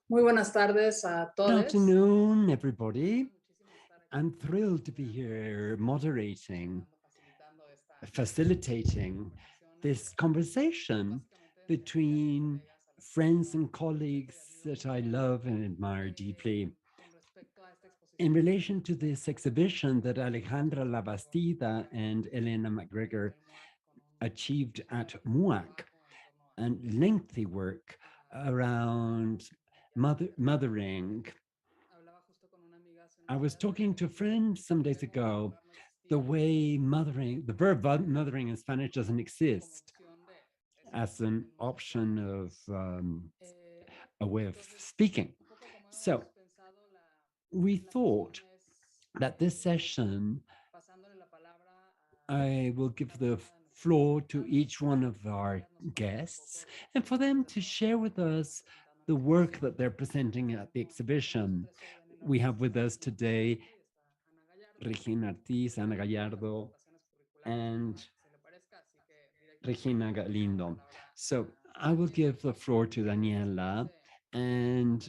Muy buenas tardes a Good todos. afternoon, everybody. I'm thrilled to be here moderating, facilitating this conversation between friends and colleagues that I love and admire deeply. In relation to this exhibition that Alejandra Labastida and Elena McGregor achieved at MUAC, and lengthy work around mothering. I was talking to a friend some days ago, the way mothering, the verb mothering in Spanish doesn't exist as an option of a way of speaking. So we thought that this session, I will give the floor to each one of our guests and for them to share with us the work that they're presenting at the exhibition. We have with us today Regina Ortiz, Ana Gallardo, and Regina Galindo. So I will give the floor to Daniela, and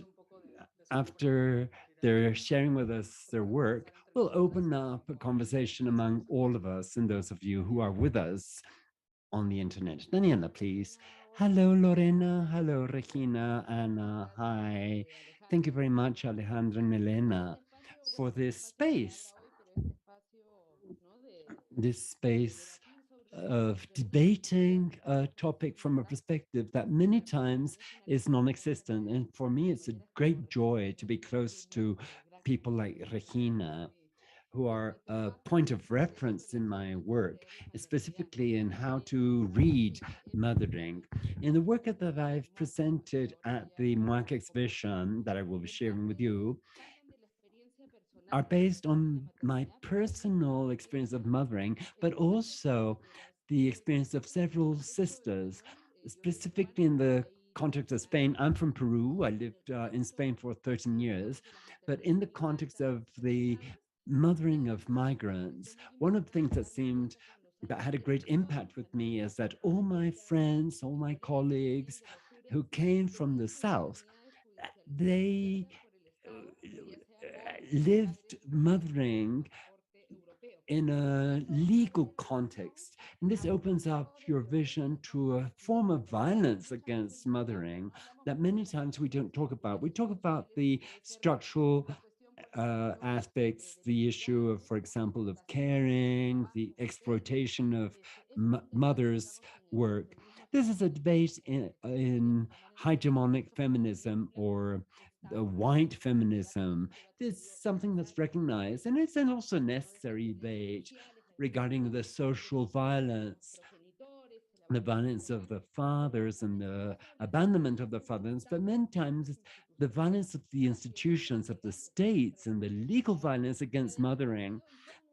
after they're sharing with us their work, we'll open up a conversation among all of us and those of you who are with us on the internet. Daniela, please. Hello, Lorena. Hello, Regina. Anna. Hi. Thank you very much, Alejandra and Elena, for this space of debating a topic from a perspective that many times is non-existent. And for me, it's a great joy to be close to people like Regina, who are a point of reference in my work, specifically in how to read mothering. In the work that I've presented at the MOAC exhibition that I will be sharing with you, are based on my personal experience of mothering, but also the experience of several sisters, specifically in the context of Spain. I'm from Peru. I lived in Spain for 13 years. But in the context of the mothering of migrants, one of the things that had a great impact with me is that all my friends, all my colleagues who came from the South, they lived mothering in a legal context. And this opens up your vision to a form of violence against mothering that many times we don't talk about. We talk about the structural aspects, the issue of, for example, of caring, the exploitation of mothers' work. This is a debate in hegemonic feminism or the white feminism. It's something that's recognized, and it's an also necessary debate regarding the social violence, the violence of the fathers and the abandonment of the fathers, but many times the violence of the institutions of the states and the legal violence against mothering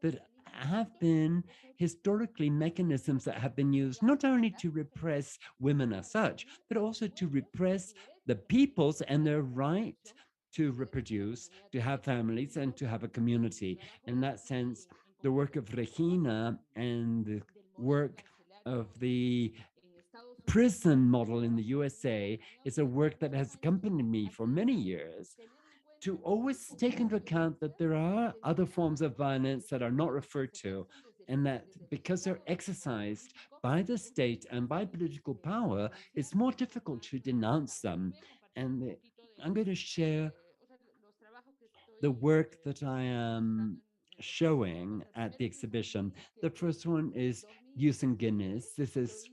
that have been historically mechanisms that have been used not only to repress women as such, but also to repress the peoples and their right to reproduce, to have families, and to have a community. In that sense, the work of Regina and the work of the prison model in the USA is a work that has accompanied me for many years, to always take into account that there are other forms of violence that are not referred to, and that because they're exercised by the state and by political power, it's more difficult to denounce them. And I'm going to share the work that I am showing at the exhibition. The first one is using Guinness. This is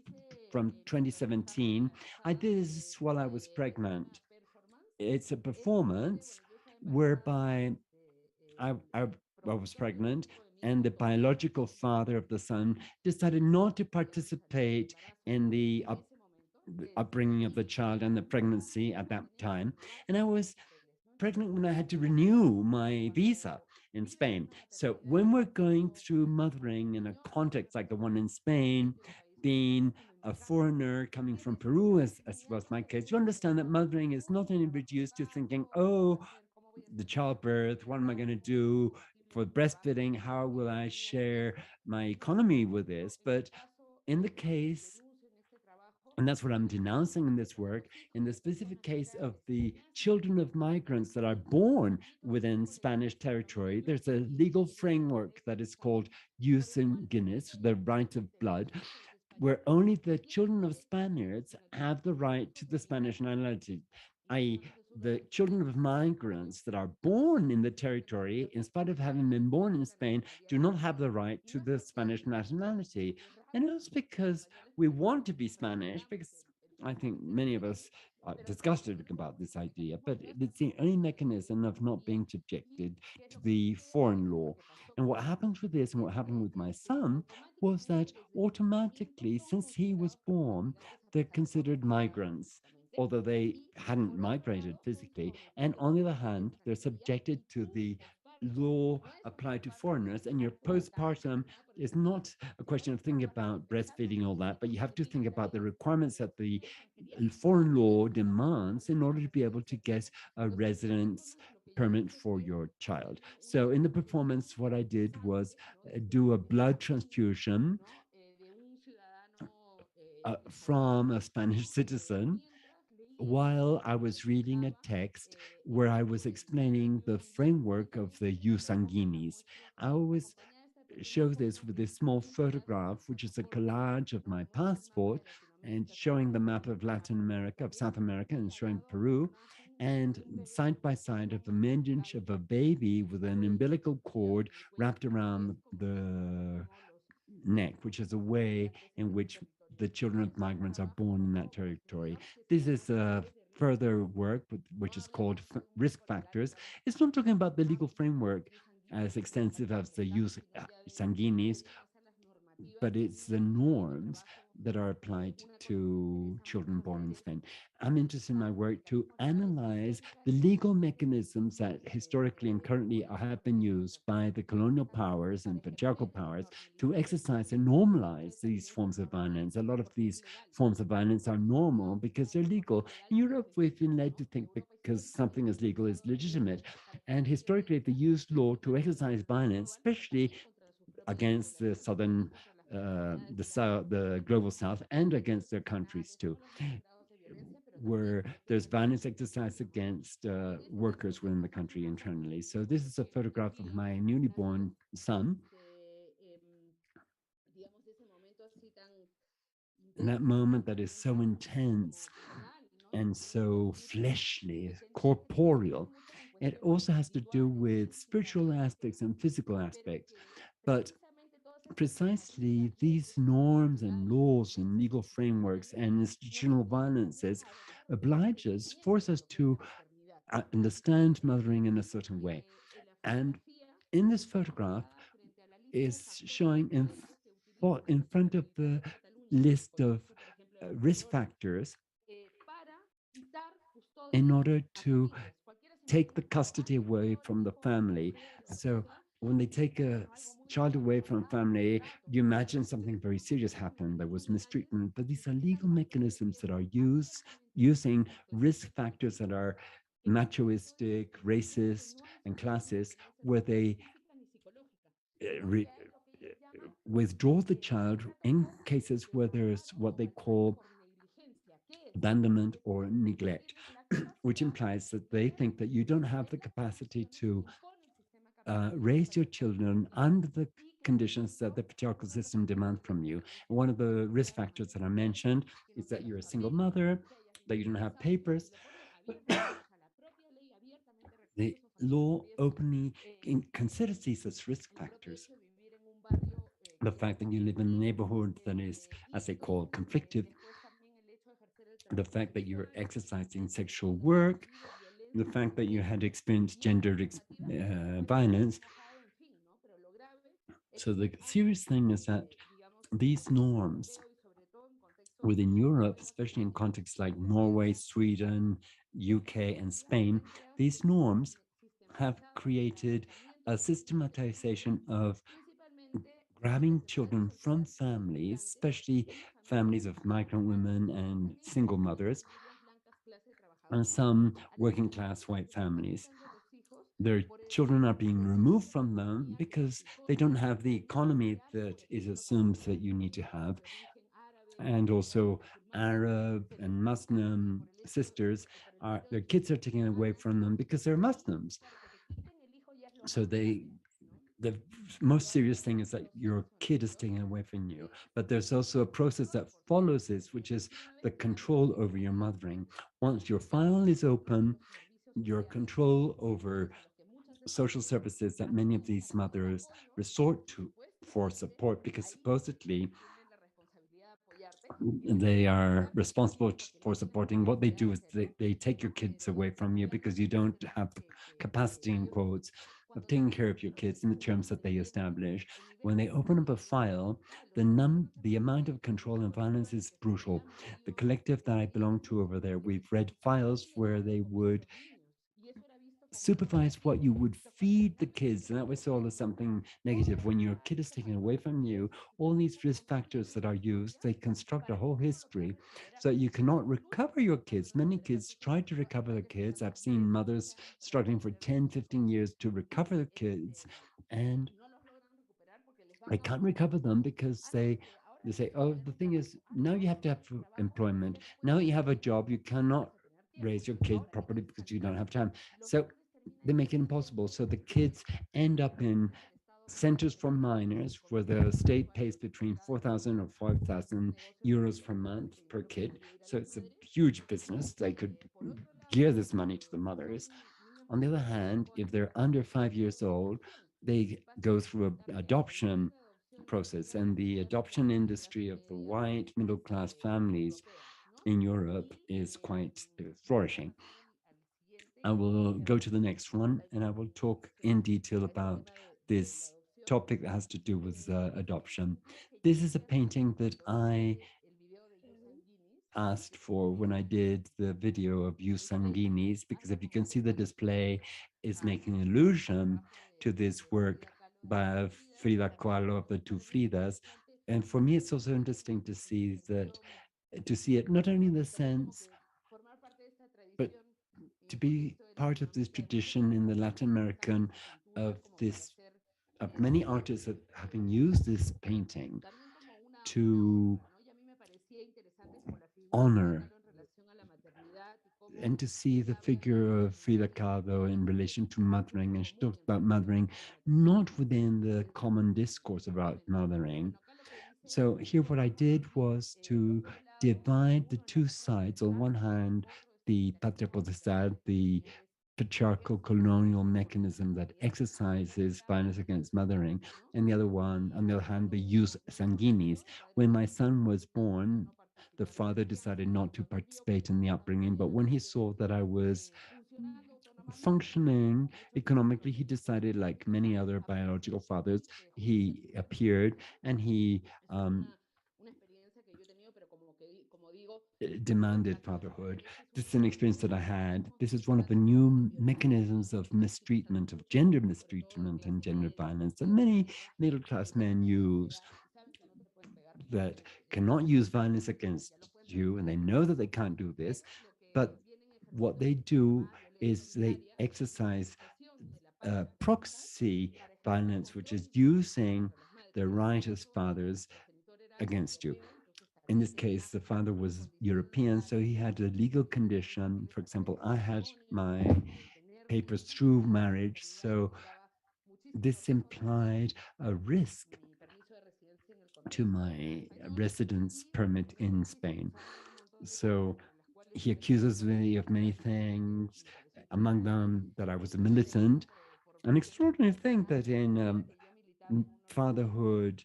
from 2017. I did this while I was pregnant. It's a performance whereby I was pregnant, and the biological father of the son decided not to participate in the upbringing of the child and the pregnancy at that time. And I was pregnant when I had to renew my visa in Spain. So when we're going through mothering in a context like the one in Spain, being a foreigner coming from Peru, as was my case, you understand that mothering is not only reduced to thinking, oh, the childbirth, what am I going to do for breastfeeding? How will I share my economy with this? But in the case And that's what I'm denouncing in this work. In the specific case of the children of migrants that are born within Spanish territory, there's a legal framework that is called jus sanguinis, the right of blood, where only the children of Spaniards have the right to the Spanish nationality, i.e., the children of migrants that are born in the territory, in spite of having been born in Spain, do not have the right to the Spanish nationality. And it's because we want to be Spanish, because I think many of us are disgusted about this idea, but it's the only mechanism of not being subjected to the foreign law. And what happens with this and what happened with my son was that automatically, since he was born, they're considered migrants, although they hadn't migrated physically. And on the other hand, they're subjected to the law applied to foreigners. And your postpartum is not a question of thinking about breastfeeding, all that, but you have to think about the requirements that the foreign law demands in order to be able to get a residence permit for your child. So in the performance, what I did was do a blood transfusion from a Spanish citizen while I was reading a text where I was explaining the framework of the jus sanguinis. I always show this with this small photograph, which is a collage of my passport and showing the map of Latin America, of South America, and showing Peru. And side by side of the image of a baby with an umbilical cord wrapped around the neck, which is a way in which the children of migrants are born in that territory. This is a further work, which is called risk factors. It's not talking about the legal framework as extensive as the jus sanguinis, but it's the norms that are applied to children born in Spain. I'm interested in my work to analyze the legal mechanisms that historically and currently have been used by the colonial powers and patriarchal powers to exercise and normalize these forms of violence. A lot of these forms of violence are normal because they're legal. In Europe, we've been led to think because something is legal is legitimate. And historically, they used law to exercise violence, especially against the southern the global south and against their countries too, where there's violence exercised against workers within the country internally. So this is a photograph of my newly born son. And that moment that is so intense and so fleshly, corporeal, it also has to do with spiritual aspects and physical aspects. But precisely these norms and laws and legal frameworks and institutional violences oblige us, force us to understand mothering in a certain way. And in this photograph is showing in front of the list of risk factors in order to take the custody away from the family. So when they take a child away from a family, you imagine something very serious happened. There was mistreatment, but these are legal mechanisms that are using risk factors that are machoistic, racist, and classist, where they withdraw the child in cases where there's what they call abandonment or neglect, which implies that they think that you don't have the capacity to raise your children under the conditions that the patriarchal system demands from you. And one of the risk factors that I mentioned is that you're a single mother, that you don't have papers. The law openly considers these as risk factors. The fact that you live in a neighborhood that is, as they call, conflictive, the fact that you're exercising sexual work, the fact that you had experienced gendered violence. So the serious thing is that these norms within Europe, especially in contexts like Norway, Sweden, UK, and Spain, these norms have created a systematization of grabbing children from families, especially families of migrant women and single mothers, and some working class white families. Their children are being removed from them because they don't have the economy that it assumes that you need to have. and also Arab and Muslim sisters are their kids are taken away from them because they're Muslims. So the most serious thing is that your kid is taken away from you. But there's also a process that follows this, which is the control over your mothering. Once your file is open, your control over social services that many of these mothers resort to for support, because supposedly they are responsible for supporting. What they do is they take your kids away from you because you don't have the capacity, in quotes, of taking care of your kids in the terms that they establish. When they open up a file, the amount of control and violence is brutal. The collective that I belong to over there, we've read files where they would supervise what you would feed the kids, and that was all as something negative. When your kid is taken away from you, all these risk factors that are used, they construct a whole history so that you cannot recover your kids. Many kids try to recover their kids. I've seen mothers struggling for 10, 15 years to recover their kids, and they can't recover them because they say, oh, the thing is, now you have to have employment. Now you have a job, you cannot raise your kid properly because you don't have time. So they make it impossible. So the kids end up in centers for minors where the state pays between 4,000 or 5,000 euros per month per kid. So it's a huge business. They could gear this money to the mothers. On the other hand, if they're under 5 years old, they go through an adoption process, and the adoption industry of the white middle class families in Europe is quite flourishing. I will go to the next one and I will talk in detail about this topic that has to do with adoption. This is a painting that I asked for when I did the video of Ius Sanguinis, because if you can see the display is making an allusion to this work by Frida Kahlo of the two Fridas. And for me, it's also interesting to see it not only in the sense, but to be part of this tradition in the Latin American of this of many artists that having used this painting to honor and to see the figure of Frida Kahlo in relation to mothering. And she talks about mothering not within the common discourse about mothering. So here what I did was to divide the two sides. On one hand, the patriarchal, the patriarchal colonial mechanism that exercises violence against mothering, and the other one, on the other hand, the use sanguinis. When my son was born, the father decided not to participate in the upbringing, but when he saw that I was functioning economically, he decided, like many other biological fathers, he appeared and he demanded fatherhood. This is an experience that I had. This is one of the new mechanisms of mistreatment, of gender mistreatment and gender violence that many middle class men use, that cannot use violence against you, and they know that they can't do this, but what they do is they exercise proxy violence, which is using their right as fathers against you. In this case, the father was European, so he had a legal condition. For example, I had my papers through marriage, so this implied a risk to my residence permit in Spain. So he accuses me of many things, among them that I was a militant. An extraordinary thing that in fatherhood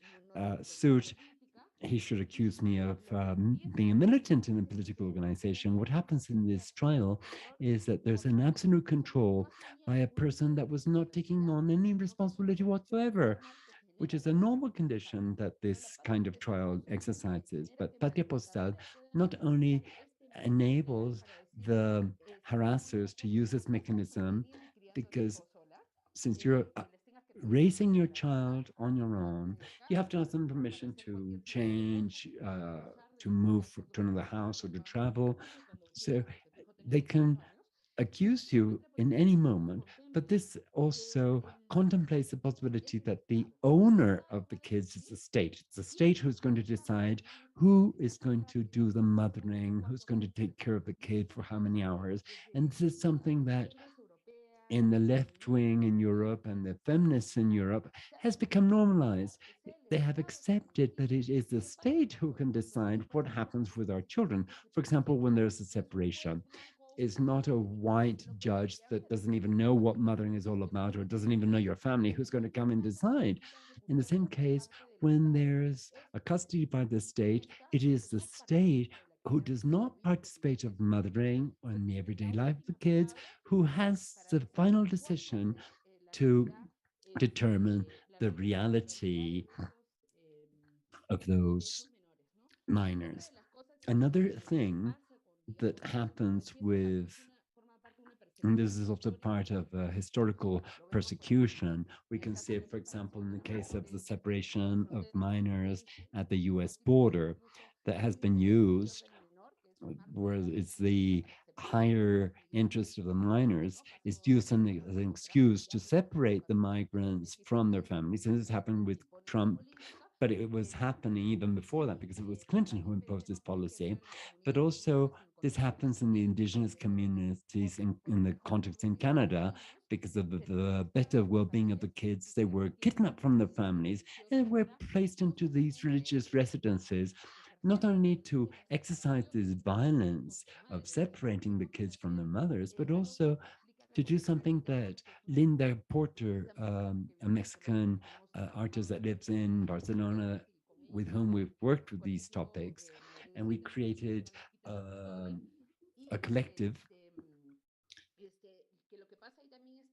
suit, he should accuse me of being a militant in a political organization. What happens in this trial is that there's an absolute control by a person that was not taking on any responsibility whatsoever, which is a normal condition that this kind of trial exercises. But Patria Postal not only enables the harassers to use this mechanism, because since you're raising your child on your own, you have to ask them permission to change, to move to another house or to travel. So they can accuse you in any moment, but this also contemplates the possibility that the owner of the kids is the state. It's the state who's going to decide who is going to do the mothering, who's going to take care of the kid for how many hours. And this is something that in the left wing in Europe and the feminists in Europe has become normalized. They have accepted that it is the state who can decide what happens with our children. For example, when there's a separation, it's not a white judge that doesn't even know what mothering is all about or doesn't even know your family who's going to come and decide. In the same case, when there's a custody by the state, it is the state who does not participate of mothering in the everyday life of the kids, who has the final decision to determine the reality of those minors. Another thing that happens with, and this is also part of historical persecution. We can see it, for example, in the case of the separation of minors at the US border that has been used, where it's the higher interest of the minors is used as an excuse to separate the migrants from their families. And this happened with Trump, but it was happening even before that because it was Clinton who imposed this policy. But also, this happens in the indigenous communities in the context in Canada because of the better well-being of the kids. They were kidnapped from their families and were placed into these religious residences, not only to exercise this violence of separating the kids from their mothers, but also to do something that Linda Porter, a Mexican artist that lives in Barcelona, with whom we've worked with these topics, and we created a collective.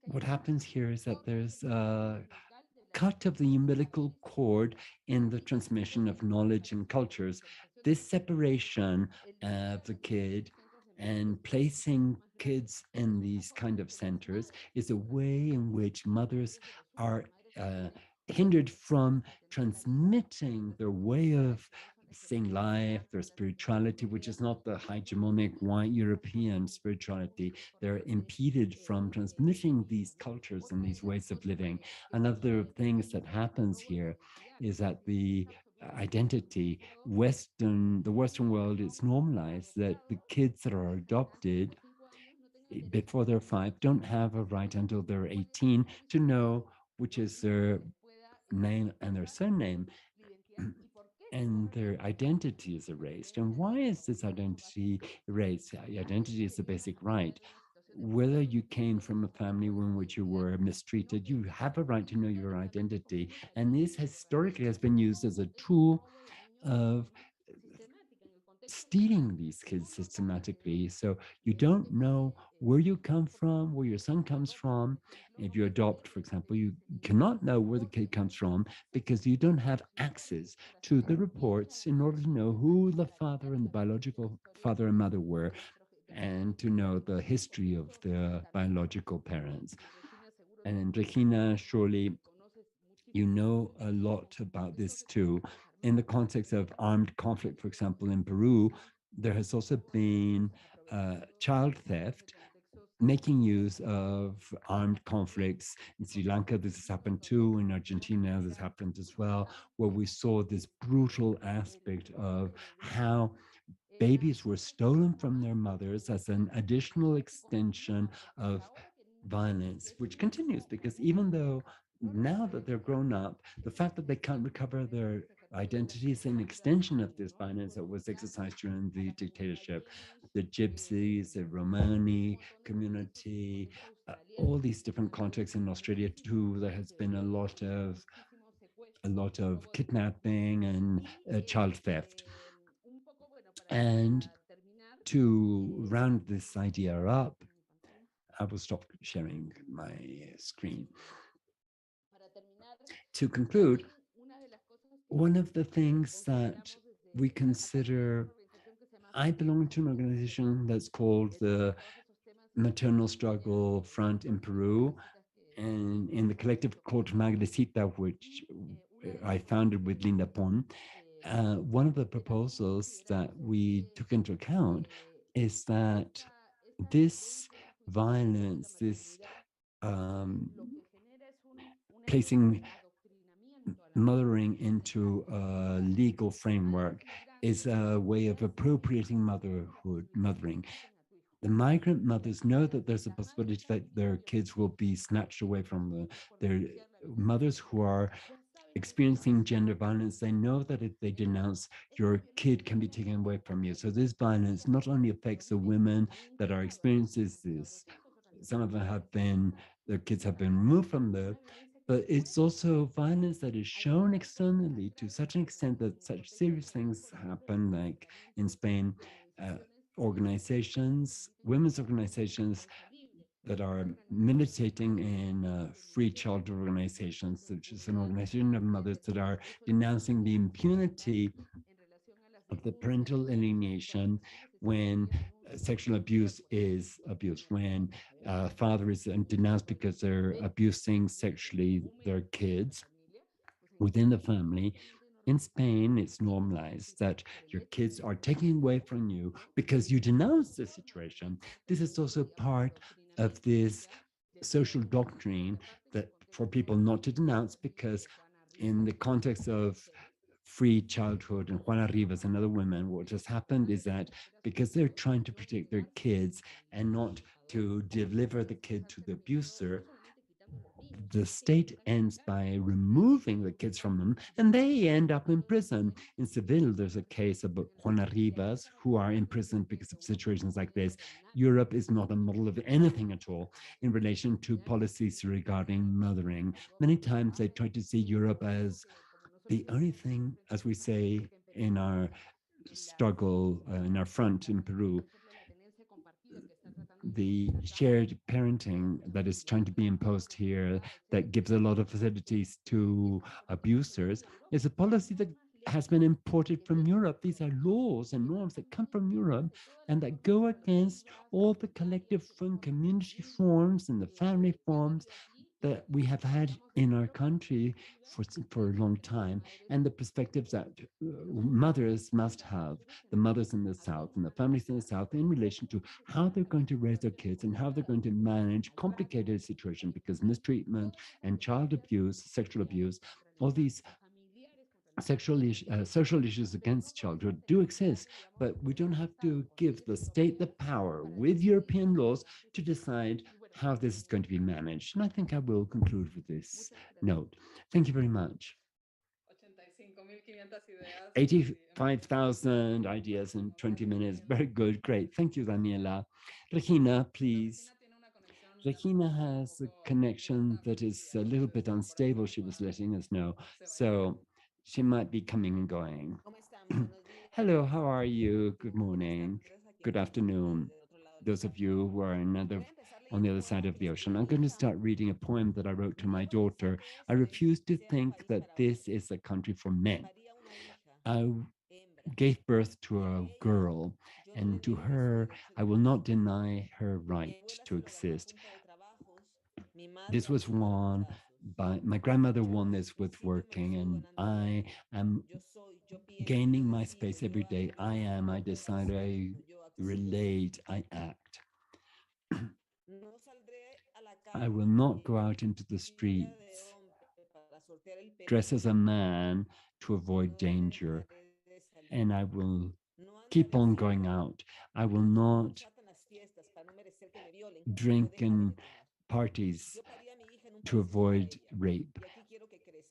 What happens here is that there's a cut of the umbilical cord in the transmission of knowledge and cultures. This separation of the kid and placing kids in these kind of centers is a way in which mothers are uh, hindered from transmitting their way of seeing life, their spirituality, which is not the hegemonic white European spirituality. They're impeded from transmitting these cultures and these ways of living. Another of things that happens here is that the identity, the Western world, it's normalized that the kids that are adopted before they're 5 don't have a right until they're 18 to know which is their name and their surname, and their identity is erased. And why is this identity erased? Identity is the basic right. Whether you came from a family in which you were mistreated, you have a right to know your identity. And this historically has been used as a tool of stealing these kids systematically. So you don't know where you come from, where your son comes from. If you adopt, for example, you cannot know where the kid comes from because you don't have access to the reports in order to know who the father and the biological father and mother were, and to know the history of the biological parents. And Regina, surely you know a lot about this too. In the context of armed conflict, for example, in Peru, there has also been child theft, making use of armed conflicts. In Sri Lanka, this has happened too. In Argentina, this happened as well, where we saw this brutal aspect of how babies were stolen from their mothers as an additional extension of violence, which continues because even though now that they're grown up, the fact that they can't recover their identity is an extension of this violence that was exercised during the dictatorship. The Gypsies, the Romani community, all these different contexts in Australia too. There has been a lot of kidnapping and child theft. And to round this idea up, I will stop sharing my screen. To conclude, one of the things that we consider, I belong to an organization that's called the Maternal Struggle Front in Peru, and in the collective called Magrecita, which I founded with Linda Pon. One of the proposals that we took into account is that this violence, this placing mothering into a legal framework is a way of appropriating mothering. The migrant mothers know that there's a possibility that their kids will be snatched away from their mothers who are experiencing gender violence. They know that if they denounce, your kid can be taken away from you. So this violence not only affects the women that are experiencing this, some of them have been, their kids have been removed from them, but it's also violence that is shown externally to such an extent that such serious things happen, like in Spain, uh, organizations, women's organizations that are militating in free child organizations, such as an organization of mothers that are denouncing the impunity of the parental alienation when sexual abuse is abuse, when a father is denounced because they're abusing sexually their kids within the family. In Spain, it's normalized that your kids are taken away from you because you denounce the situation. This is also part of this social doctrine that for people not to denounce, because in the context of free childhood and Juana Rivas and other women, what has happened is that because they're trying to protect their kids and not to deliver the kid to the abuser, the state ends by removing the kids from them and they end up in prison. In Seville, there's a case about Juana Rivas who are imprisoned because of situations like this. Europe is not a model of anything at all in relation to policies regarding mothering. Many times they try to see Europe as the only thing, as we say in our struggle, in our front in Peru, the shared parenting that is trying to be imposed here, that gives a lot of facilities to abusers, is a policy that has been imported from Europe. These are laws and norms that come from Europe and that go against all the collective and community forms and the family forms that we have had in our country for a long time, and the perspectives that mothers must have, the mothers in the South and the families in the South, in relation to how they're going to raise their kids and how they're going to manage complicated situations, because mistreatment and child abuse, sexual abuse, all these social issues against childhood do exist, but we don't have to give the state the power with European laws to decide how this is going to be managed. And I think I will conclude with this note. Thank you very much. 85,000 ideas in 20 minutes. Very good. Great. Thank you, Daniela. Regina, please. Regina has a connection that is a little bit unstable, she was letting us know. So she might be coming and going. Hello, how are you? Good morning. Good afternoon. Those of you who are on the other side of the ocean. I'm going to start reading a poem that I wrote to my daughter. I refuse to think that this is a country for men. I gave birth to a girl, and to her, I will not deny her right to exist. This was won by my grandmother, won this with working, and I am gaining my space every day. I decide, I relate, I act. I will not go out into the streets, dress as a man to avoid danger, and I will keep on going out. I will not drink in parties to avoid rape.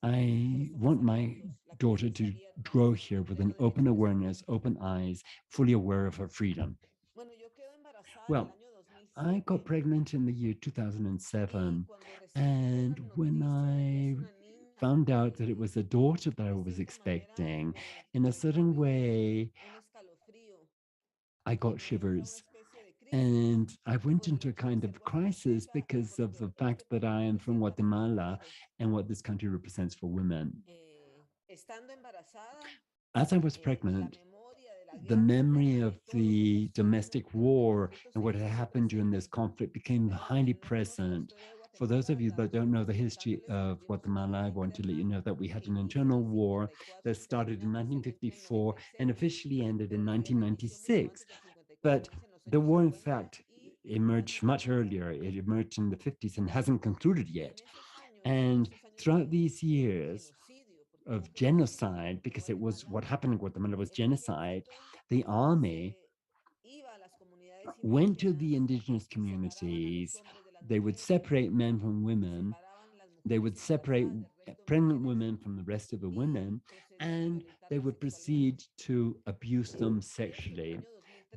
I want my daughter to grow here with an open awareness, open eyes, fully aware of her freedom. Well, I got pregnant in the year 2007. And when I found out that it was a daughter that I was expecting, in a certain way, I got shivers. And I went into a kind of crisis because of the fact that I am from Guatemala and what this country represents for women. As I was pregnant, the memory of the domestic war and what had happened during this conflict became highly present. For those of you that don't know the history of Guatemala, I want to let you know that we had an internal war that started in 1954 and officially ended in 1996. But the war, in fact, emerged much earlier. It emerged in the 50s and hasn't concluded yet. And throughout these years of genocide, because it was what happened in Guatemala was genocide, the army went to the indigenous communities. They would separate men from women. They would separate pregnant women from the rest of the women, and they would proceed to abuse them sexually.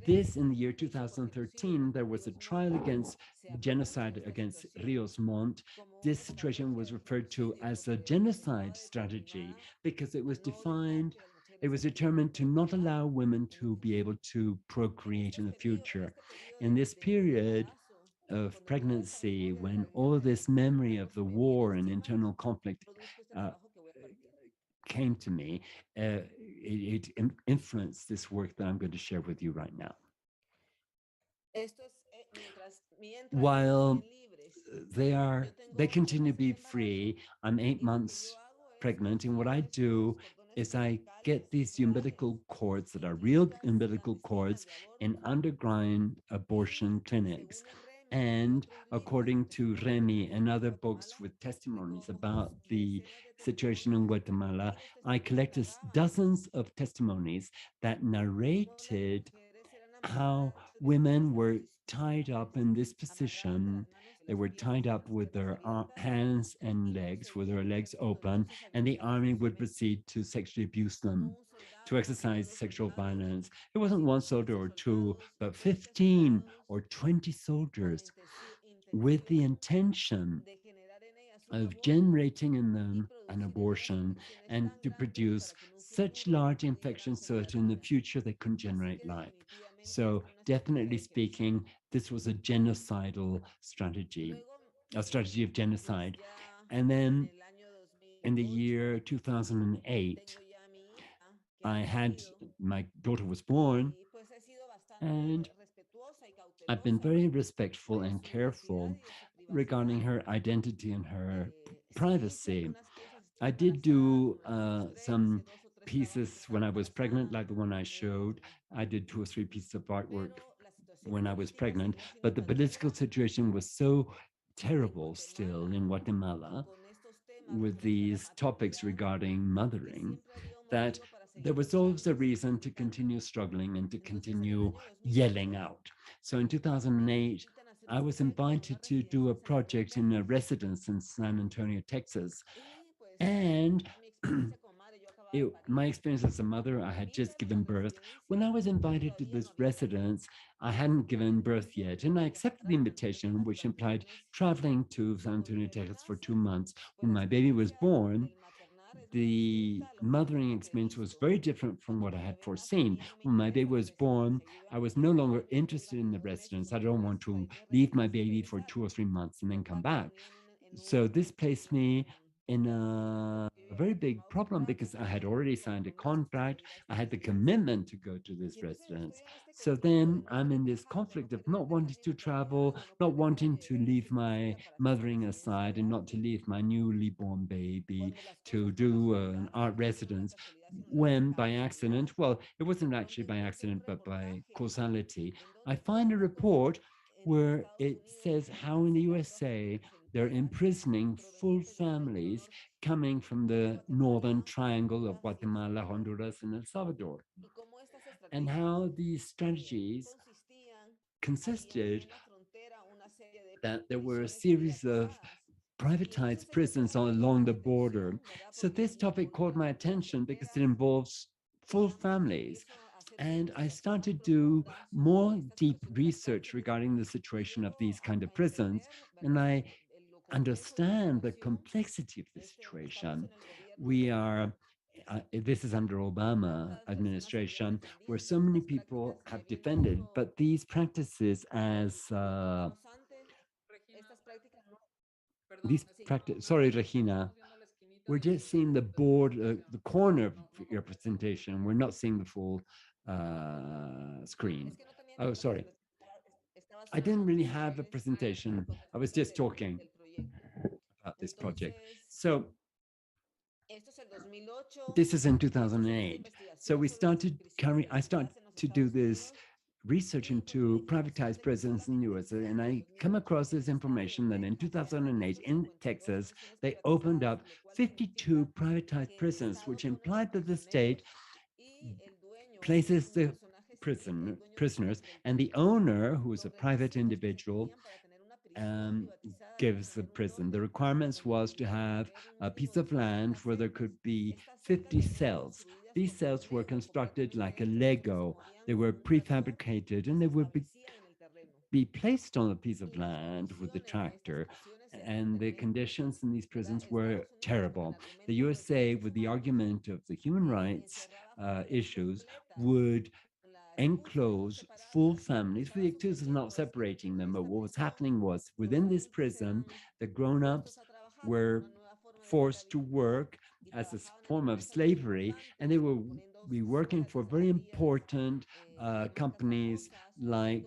This, in the year 2013, there was a trial against genocide against Rios Montt. This situation was referred to as a genocide strategy because it was defined, it was determined to not allow women to be able to procreate in the future. In this period of pregnancy, when all this memory of the war and internal conflict uh, came to me, it influenced this work that I'm going to share with you right now. While they continue to be free, I'm 8 months pregnant, and what I do is I get these umbilical cords that are real umbilical cords in underground abortion clinics. And according to Remy and other books with testimonies about the situation in Guatemala, I collected dozens of testimonies that narrated how women were tied up in this position. They were tied up with their hands and legs, with their legs open, and the army would proceed to sexually abuse them, to exercise sexual violence. It wasn't one soldier or two, but 15 or 20 soldiers with the intention of generating in them an abortion and to produce such large infections so that in the future they couldn't generate life. So definitely speaking, this was a genocidal strategy, a strategy of genocide. And then in the year 2008, I had, my daughter was born, and I've been very respectful and careful regarding her identity and her privacy. I did do some pieces when I was pregnant, like the one I showed. I did 2 or 3 pieces of artwork when I was pregnant, but the political situation was so terrible still in Guatemala with these topics regarding mothering that there was always a reason to continue struggling and to continue yelling out. So in 2008, I was invited to do a project in a residence in San Antonio, Texas. And my experience as a mother, I had just given birth. When I was invited to this residence, I hadn't given birth yet, and I accepted the invitation, which implied traveling to San Antonio, Texas for 2 months. When my baby was born, the mothering experience was very different from what I had foreseen. When my baby was born, I was no longer interested in the residence. I don't want to leave my baby for 2 or 3 months and then come back. So this placed me in a very big problem because I had already signed a contract. I had the commitment to go to this residence. So then I'm in this conflict of not wanting to travel, not wanting to leave my mothering aside and not to leave my newly born baby to do an art residence when by accident, well, it wasn't actually by accident, but by causality, I find a report where it says how in the USA they're imprisoning full families coming from the northern triangle of Guatemala, Honduras, and El Salvador, and how these strategies consisted that there were a series of privatized prisons along the border. So this topic caught my attention because it involves full families. And I started to do more deep research regarding the situation of these kind of prisons. And I understand the complexity of the situation. We are, this is under Obama administration, where so many people have defended, but these practices as these practice. Sorry, Regina, we're just seeing the board, the corner of your presentation. We're not seeing the full screen. Oh, sorry. I didn't really have a presentation. I was just talking about this project. So this is in 2008. So we started I started to do this research into privatized prisons in the US, and I come across this information that in 2008 in Texas, they opened up 52 privatized prisons, which implied that the state places the prisoners, and the owner, who is a private individual, um, gives the prison. The requirements was to have a piece of land where there could be 50 cells. These cells were constructed like a Lego. They were prefabricated and they would be placed on a piece of land with the tractor. And the conditions in these prisons were terrible. The USA, with the argument of the human rights issues, would enclose full families for the activities of not separating them. But what was happening was within this prison, the grown-ups were forced to work as a form of slavery, and they will be working for very important companies like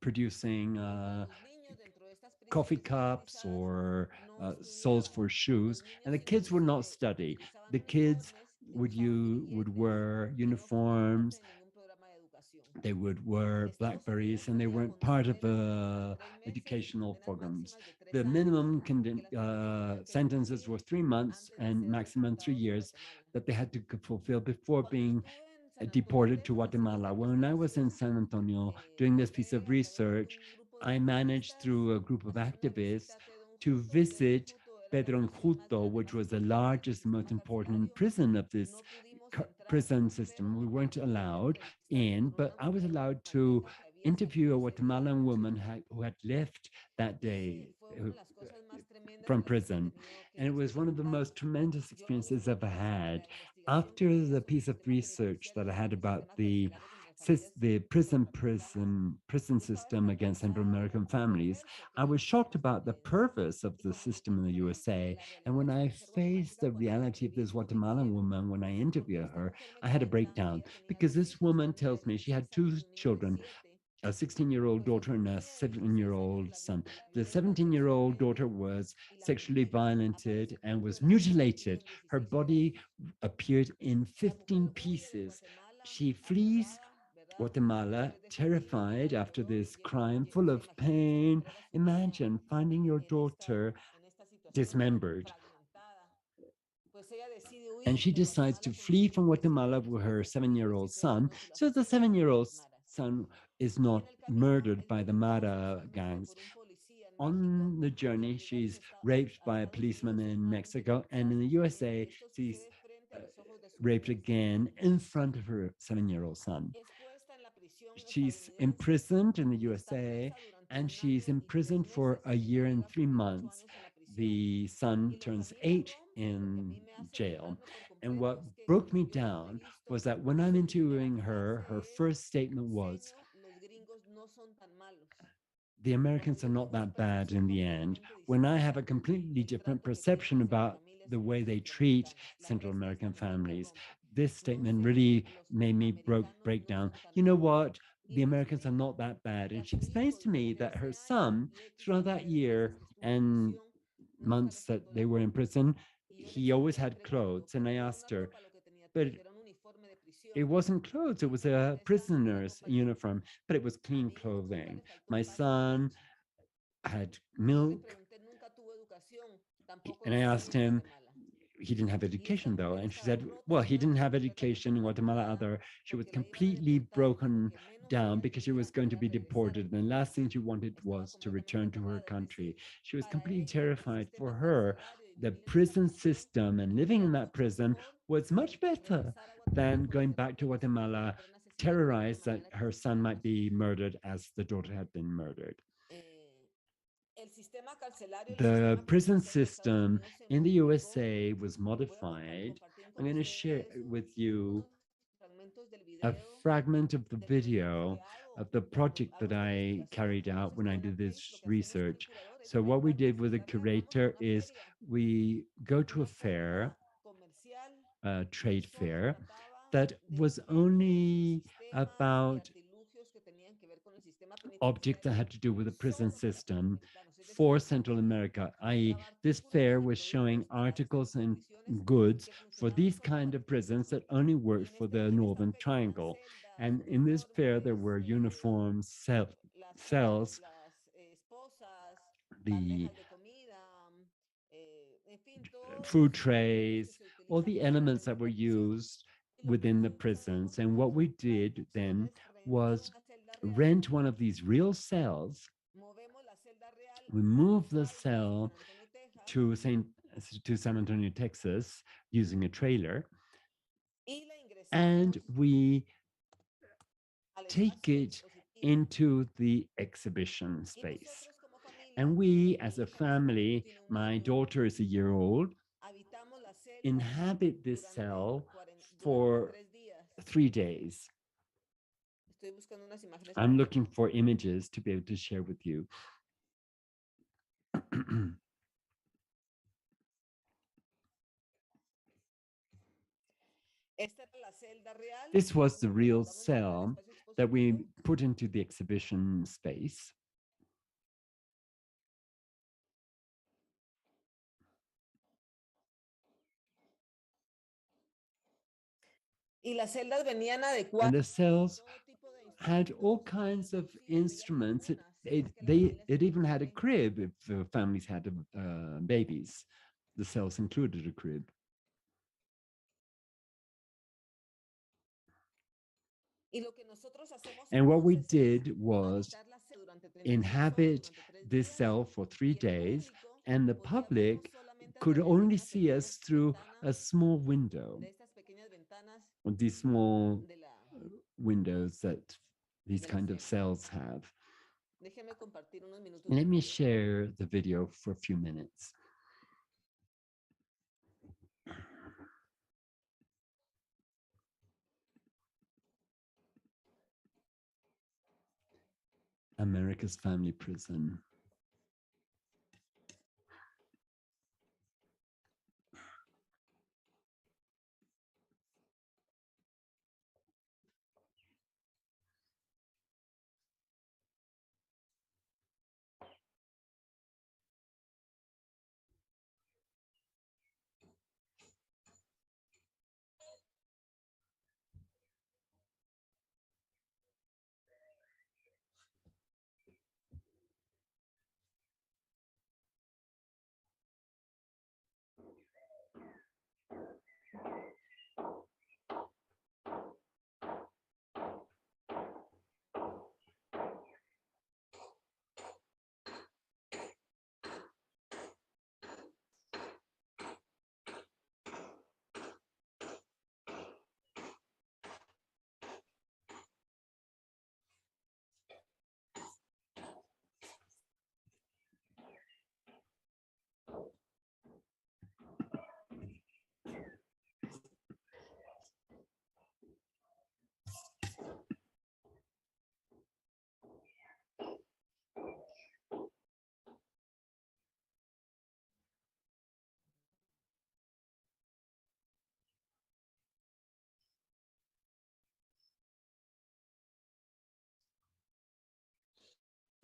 producing coffee cups or soles for shoes, and the kids would not study. The kids would wear uniforms, they would wear blackberries, and they weren't part of educational programs. The minimum sentences were 3 months and maximum 3 years that they had to fulfill before being deported to Guatemala. When I was in San Antonio doing this piece of research, I managed through a group of activists to visit Pedro Enjuto, which was the largest, most important prison of this prison system. We weren't allowed in, but I was allowed to interview a Guatemalan woman who had left that day from prison. And it was one of the most tremendous experiences I've ever had. After the piece of research that I had about the prison system against Central American families, I was shocked about the purpose of the system in the USA. And when I faced the reality of this Guatemalan woman, when I interviewed her, I had a breakdown because this woman tells me she had two children, a 16-year-old daughter and a 7-year-old son. The 17-year-old daughter was sexually violented and was mutilated. Her body appeared in 15 pieces. She flees Guatemala, terrified after this crime, full of pain. Imagine finding your daughter dismembered. And she decides to flee from Guatemala with her 7-year-old son. So the 7-year-old son is not murdered by the Mara gangs. On the journey, she's raped by a policeman in Mexico, and in the USA, she's uh, raped again in front of her 7-year-old son. She's imprisoned in the USA, and she's imprisoned for a year and 3 months. The son turns 8 in jail. And what broke me down was that when I'm interviewing her, her first statement was, the Americans are not that bad in the end, when I have a completely different perception about the way they treat Central American families. This statement really made me break down. You know what? The Americans are not that bad. And she explains to me that her son, throughout that year and months that they were in prison, he always had clothes. And I asked her, but it wasn't clothes, it was a prisoner's uniform, but it was clean clothing. My son had milk. And I asked him, he didn't have education though. And she said, well, he didn't have education in Guatemala either. She was completely broken down because she was going to be deported. And the last thing she wanted was to return to her country. She was completely terrified. For her, the prison system and living in that prison was much better than going back to Guatemala, terrorized that her son might be murdered as the daughter had been murdered. The prison system in the USA was modified. I'm going to share with you a fragment of the video of the project that I carried out when I did this research. So what we did with the curator is we go to a fair, a trade fair, that was only about objects that had to do with the prison system. for Central America, i.e., this fair was showing articles and goods for these kind of prisons that only worked for the Northern Triangle. And in this fair, there were uniforms, cells, the food trays, all the elements that were used within the prisons. And what we did then was rent one of these real cells. We moved the cell to San Antonio, Texas, using a trailer, and we take it into the exhibition space. And we, as a family, my daughter is a year old, inhabit this cell for 3 days. I'm looking for images to be able to share with you. This was the real cell that we put into the exhibition space. And the cells had all kinds of instruments. It even had a crib if families had babies. The cells included a crib. And what we did was inhabit this cell for 3 days, and the public could only see us through a small window, these small windows that these kind of cells have. Let me share the video for a few minutes. America's Family Prison.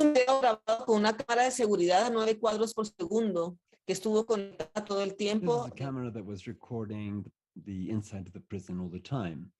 Un video grabado con una cámara de seguridad a 9 cuadros por segundo que estuvo conectada todo el tiempo. This is a camera that was recording the inside of the prison all the time.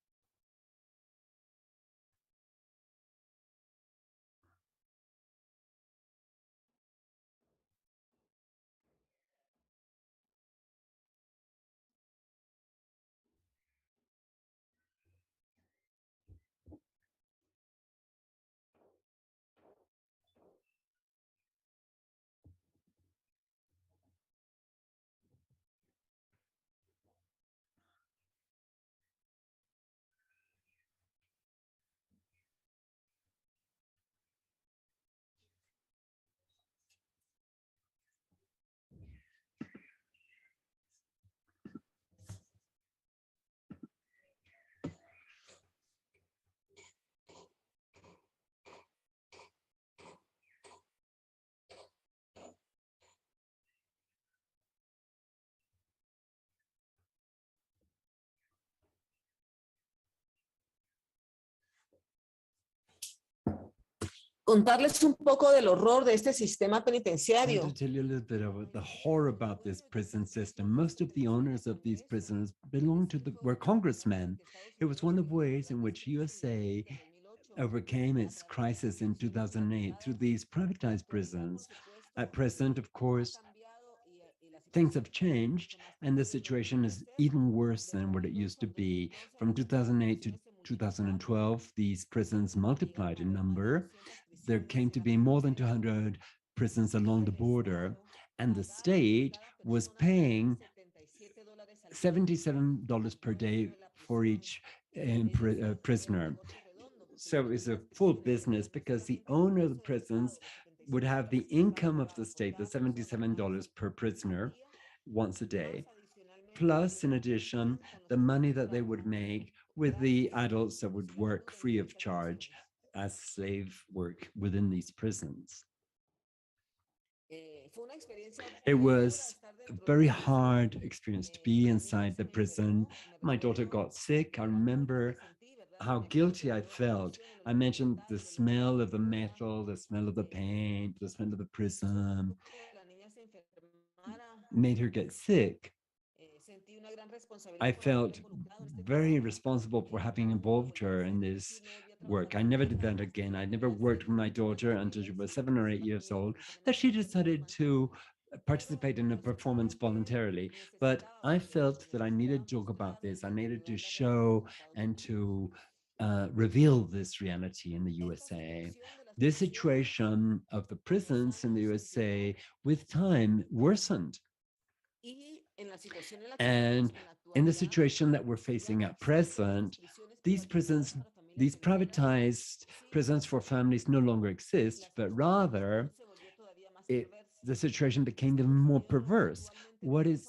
contarles un poco del horror de este sistema I want penitenciario. to tell you a little bit about the horror about this prison system. Most of the owners of these prisons were congressmen. It was one of the ways in which USA overcame its crisis in 2008 through these privatized prisons. At present, of course, things have changed and the situation is even worse than what it used to be. From 2008 to 2012, these prisons multiplied in number. There came to be more than 200 prisons along the border, and the state was paying $77 per day for each prisoner. So it's a full business because the owner of the prisons would have the income of the state, the $77 per prisoner once a day, plus in addition, the money that they would make with the adults that would work free of charge as slave work within these prisons. It was a very hard experience to be inside the prison. My daughter got sick. I remember how guilty I felt. I mentioned the smell of the metal, the smell of the paint, the smell of the prison made her get sick. I felt very responsible for having involved her in this work. I never did that again. I never worked with my daughter until she was 7 or 8 years old, that she decided to participate in a performance voluntarily. But I felt that I needed to talk about this. I needed to show and to reveal this reality in the USA. This situation of the prisons in the USA with time worsened. And in the situation that we're facing at present, these prisons, these privatized prisons for families no longer exist, but rather the situation became even more perverse. What is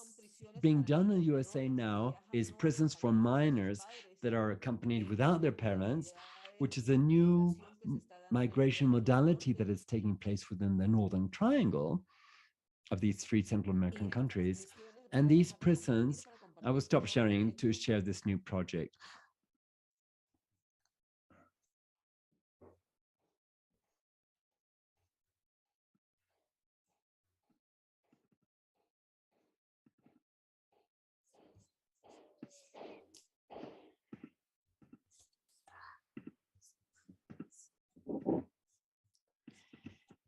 being done in the USA now is prisons for minors that are accompanied without their parents, which is a new migration modality that is taking place within the Northern Triangle of these three Central American countries. And these prisons, I will stop sharing to share this new project.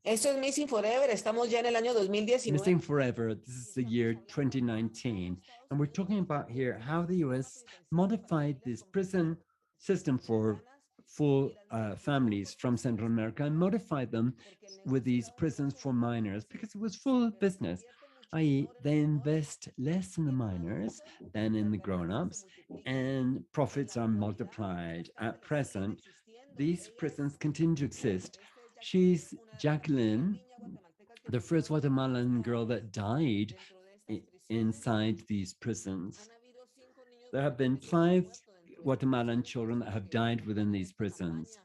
Esto es Missing Forever. Estamos ya en el año 2019. Missing Forever, this is the year 2019. And we're talking about here how the US modified this prison system for full families from Central America and modified them with these prisons for minors because it was full business, i.e. they invest less in the minors than in the grown-ups and profits are multiplied. At present, these prisons continue to exist. She's Jacqueline, the first Guatemalan girl that died inside these prisons. There have been 5 Guatemalan children that have died within these prisons,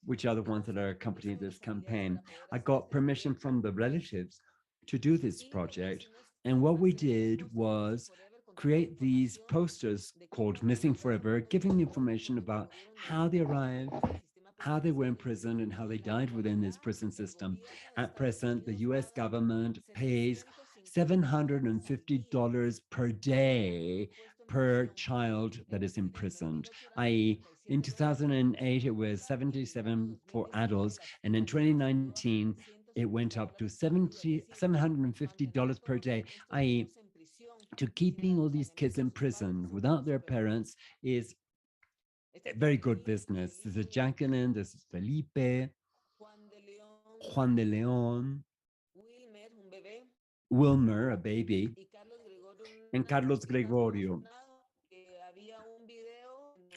which are the ones that are accompanying this campaign. I got permission from the relatives to do this project. And what we did was create these posters called Missing Forever, giving information about how they arrived, how they were imprisoned and how they died within this prison system. At present, the US government pays $750 per day per child that is imprisoned, i.e. in 2008, it was 77 for adults, and in 2019, it went up to $750 per day, i.e. to keeping all these kids in prison without their parents is very good business. This is Jacqueline, this is Felipe, Juan de Leon, Wilmer, a baby, and Carlos Gregorio.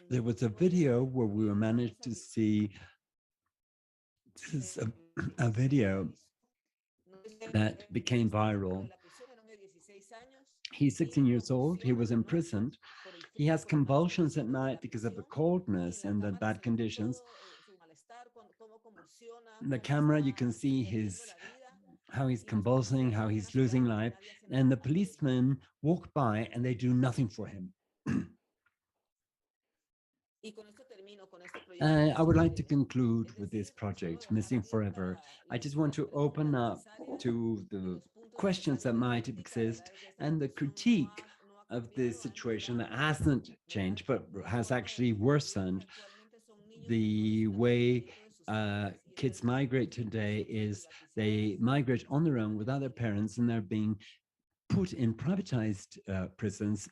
There was a video where we were managed to see, this is a video that became viral. He's 16 years old, he was imprisoned. He has convulsions at night because of the coldness and the bad conditions. In the camera, you can see how he's convulsing, how he's losing life, and the policemen walk by and they do nothing for him. I would like to conclude with this project, Missing Forever. I just want to open up to the questions that might exist and the critique of this situation that hasn't changed, but has actually worsened. The way kids migrate today is they migrate on their own without their parents, and they're being put in privatized prisons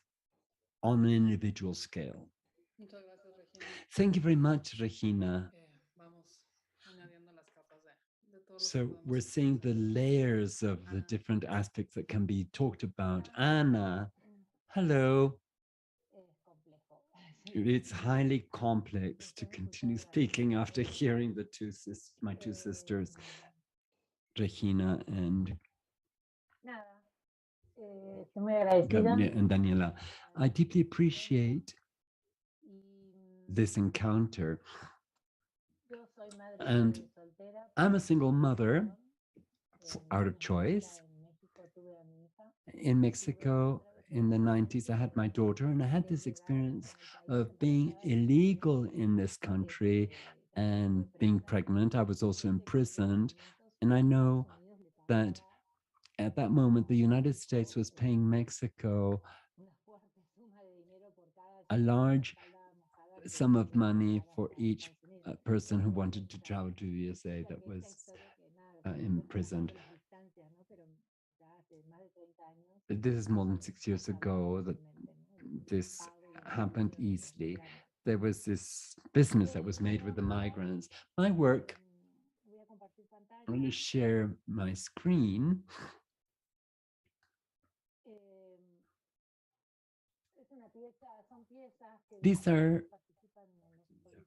on an individual scale. Thank you very much, Regina. So we're seeing the layers of the different aspects that can be talked about. Anna, hello. It's highly complex to continue speaking after hearing the my two sisters, Regina and Daniela. I deeply appreciate this encounter. And I'm a single mother out of choice. In Mexico, in the 90s, I had my daughter, and I had this experience of being illegal in this country and being pregnant. I was also imprisoned. And I know that at that moment, the United States was paying Mexico a large sum of money for each person who wanted to travel to the USA that was imprisoned. This is more than 6 years ago that this happened easily. There was this business that was made with the migrants. My work, I'm going to share my screen. These are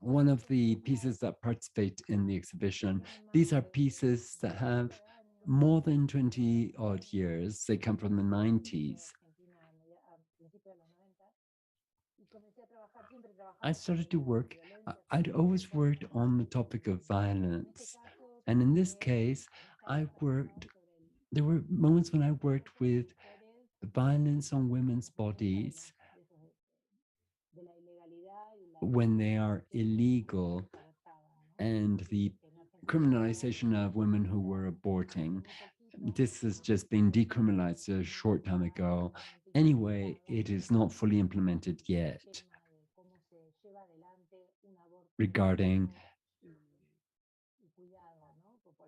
one of the pieces that participate in the exhibition. These are pieces that have more than 20 odd years. They come from the 90s. I started to work, I'd always worked on the topic of violence. And in this case, there were moments when I worked with violence on women's bodies when they are illegal, and the criminalization of women who were aborting. This has just been decriminalized a short time ago. Anyway, it is not fully implemented yet regarding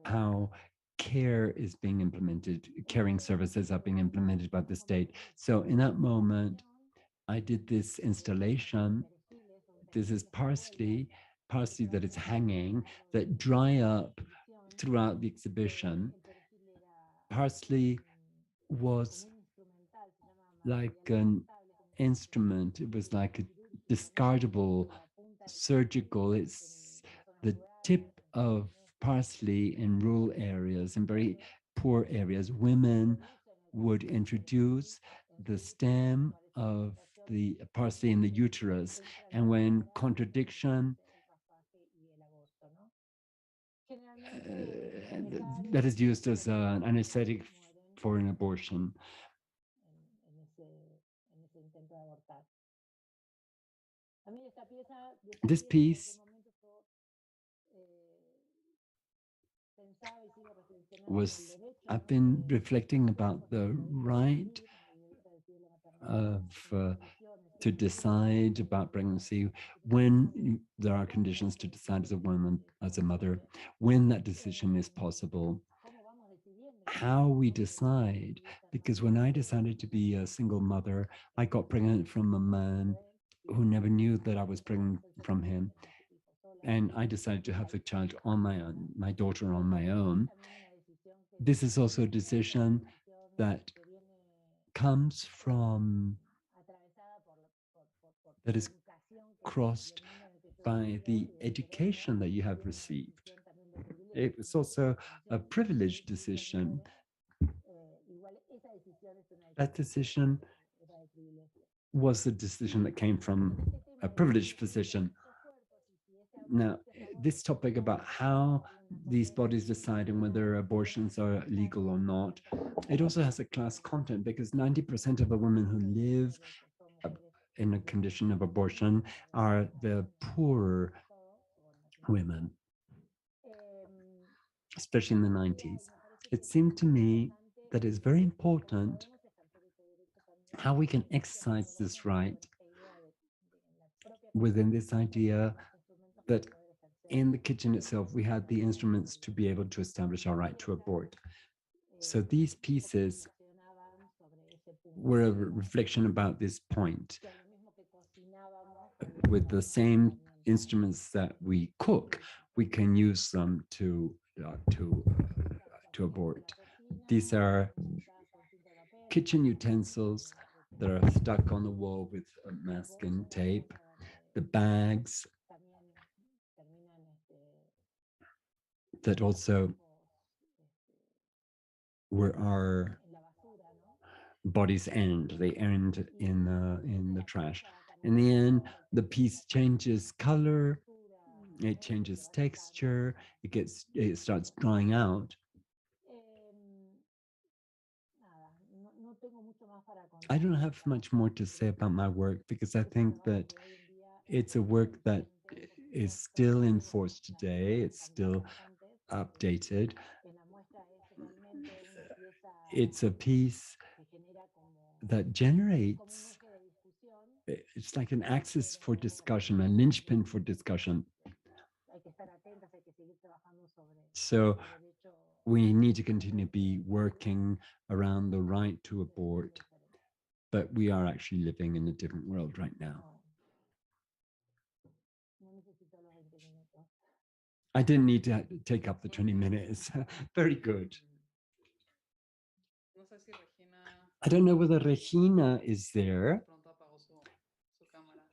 how care is being implemented, caring services are being implemented by the state. So in that moment, I did this installation. This is parsley that is hanging, that dry up throughout the exhibition. Parsley was like an instrument. It was like a discardable surgical. It's the tip of parsley in rural areas, in very poor areas. Women would introduce the stem of the parsley in the uterus, and when contradiction that is used as an anesthetic for an abortion. This piece was, I've been reflecting about the right of to decide about pregnancy when there are conditions to decide as a woman, as a mother, when that decision is possible, how we decide. Because when I decided to be a single mother, I got pregnant from a man who never knew that I was pregnant from him. And I decided to have the child on my own, my daughter on my own. This is also a decision that comes from, that is crossed by the education that you have received. It was also a privileged decision. That decision was a decision that came from a privileged position. Now, this topic about how these bodies decide on whether abortions are legal or not, it also has a class content, because 90% of the women who live in a condition of abortion are the poorer women, especially in the 90s. It seemed to me that it's very important how we can exercise this right within this idea that in the kitchen itself, we had the instruments to be able to establish our right to abort. So these pieces were a reflection about this point. With the same instruments that we cook, we can use them to abort. These are kitchen utensils that are stuck on the wall with masking tape. The bags that also where our bodies end. They end in the trash. In the end, the piece changes color, it changes texture, it starts drying out. I don't have much more to say about my work because I think that it's a work that is still in force today. It's still updated. It's a piece that generates, it's like an axis for discussion, a linchpin for discussion. So we need to continue to be working around the right to abort, but we are actually living in a different world right now. I didn't need to take up the 20 minutes. Very good. I don't know whether Regina is there.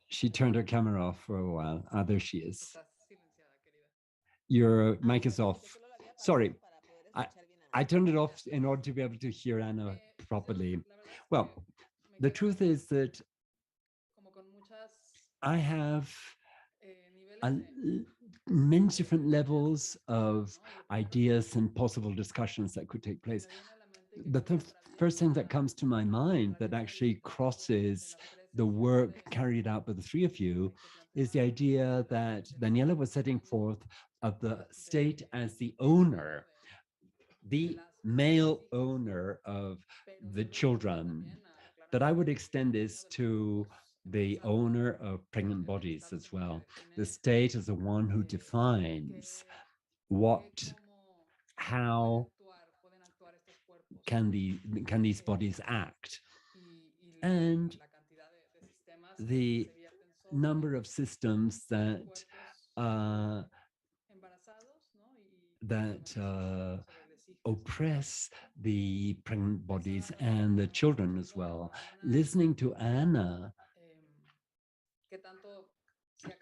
She turned her camera off for a while. Ah, there she is. Your mic is off. Sorry, I turned it off in order to be able to hear Anna properly. Well, the truth is that I have many different levels of ideas and possible discussions that could take place. The first thing that comes to my mind that actually crosses the work carried out by the three of you is the idea that Daniela was setting forth of the state as the owner, the male owner of the children. But I would extend this to the owner of pregnant bodies as well. The state is the one who defines how can these bodies act, and the number of systems that oppress the pregnant bodies and the children as well. Listening to Anna,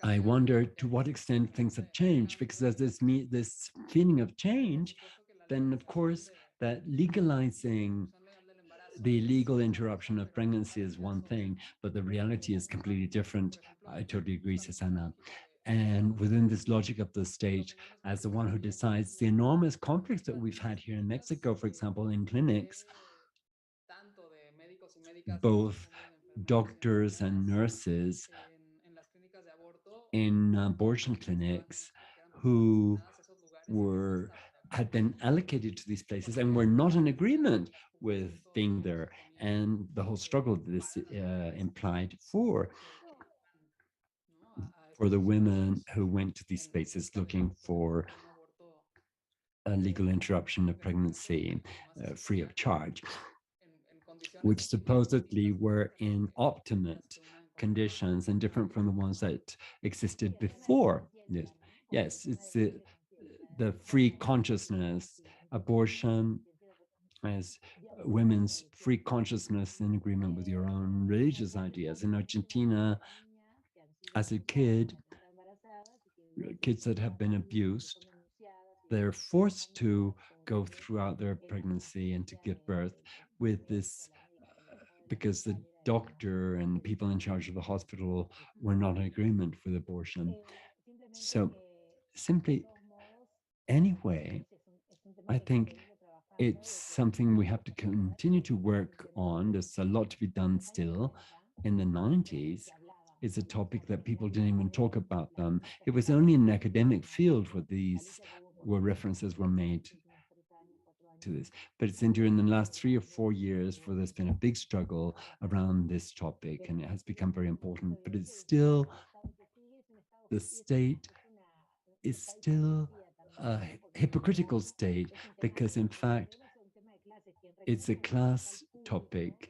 I wonder to what extent things have changed, because there's this feeling of change, then of course that legalizing the legal interruption of pregnancy is one thing, but the reality is completely different. I totally agree, Susana. And within this logic of the state, as the one who decides, the enormous conflicts that we've had here in Mexico, for example, in clinics, both doctors and nurses in abortion clinics who had been allocated to these places and were not in agreement with being there, and the whole struggle that this implied for the women who went to these spaces looking for a legal interruption of pregnancy free of charge, which supposedly were in optimate conditions and different from the ones that existed before. Yes, it's the free consciousness, abortion as women's free consciousness in agreement with your own religious ideas. In Argentina, as a kid, kids that have been abused, they're forced to go throughout their pregnancy and to give birth with this, because the doctor and people in charge of the hospital were not in agreement with abortion. So simply, anyway, I think it's something we have to continue to work on. There's a lot to be done still, in the 90s is a topic that people didn't even talk about them. It was only in an academic field where these where references were made to this. But it's in during the last 3 or 4 years where there's been a big struggle around this topic and it has become very important. But it's still, the state is still a hypocritical state because in fact it's a class topic.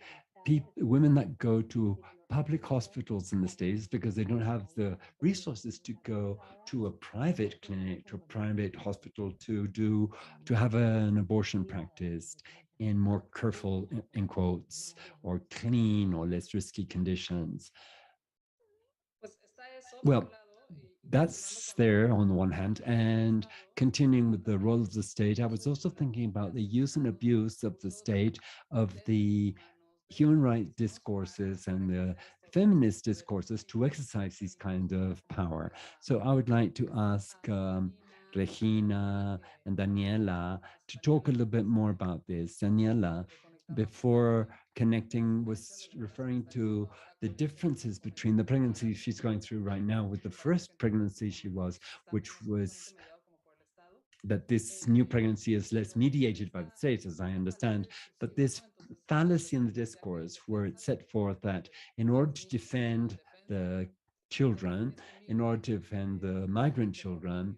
Women that go to public hospitals in the States because they don't have the resources to go to a private clinic, to a private hospital to have an abortion practiced in more careful, in quotes, or clean or less risky conditions. Well, that's there on the one hand. And continuing with the role of the state, I was also thinking about the use and abuse of the state of the human rights discourses and the feminist discourses to exercise these kind of power. So I would like to ask Regina and Daniela to talk a little bit more about this. Daniela, before connecting, was referring to the differences between the pregnancy she's going through right now with the first pregnancy she was, which was that this new pregnancy is less mediated by the state, as I understand, but this fallacy in the discourse where it's set forth that in order to defend the children, in order to defend the migrant children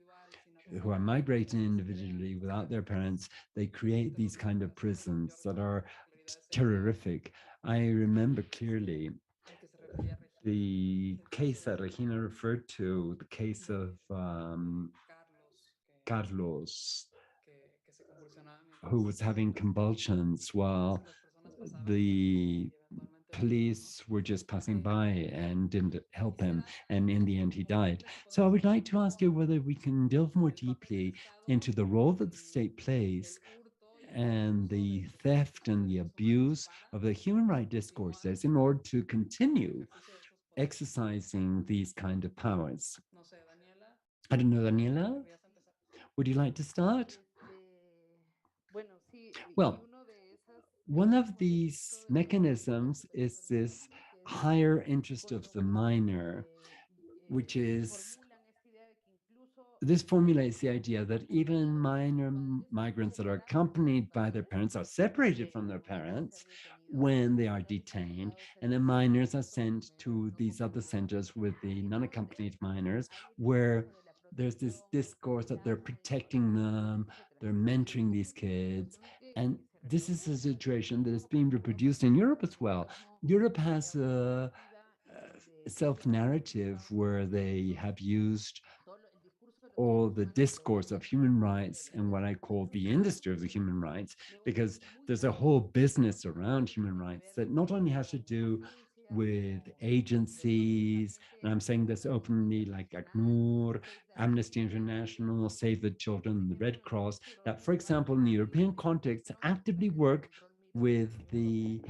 who are migrating individually without their parents, they create these kind of prisons that are terrific. I remember clearly the case that Regina referred to, the case of Carlos, who was having convulsions while the police were just passing by and didn't help him. And in the end, he died. So I would like to ask you whether we can delve more deeply into the role that the state plays and the theft and the abuse of the human rights discourses in order to continue exercising these kind of powers. I don't know, Daniela, would you like to start? Well, one of these mechanisms is this higher interest of the minor, which is this formulates the idea that even minor migrants that are accompanied by their parents are separated from their parents when they are detained, and the minors are sent to these other centers with the non-accompanied minors, where there's this discourse that they're protecting them, they're mentoring these kids, and this is a situation that is being reproduced in Europe as well. Europe has a self-narrative where they have used all the discourse of human rights and what I call the industry of the human rights, because there's a whole business around human rights that not only has to do with agencies, and I'm saying this openly, like ACNUR, Amnesty International, Save the Children, the Red Cross, that, for example, in the European context, actively work with the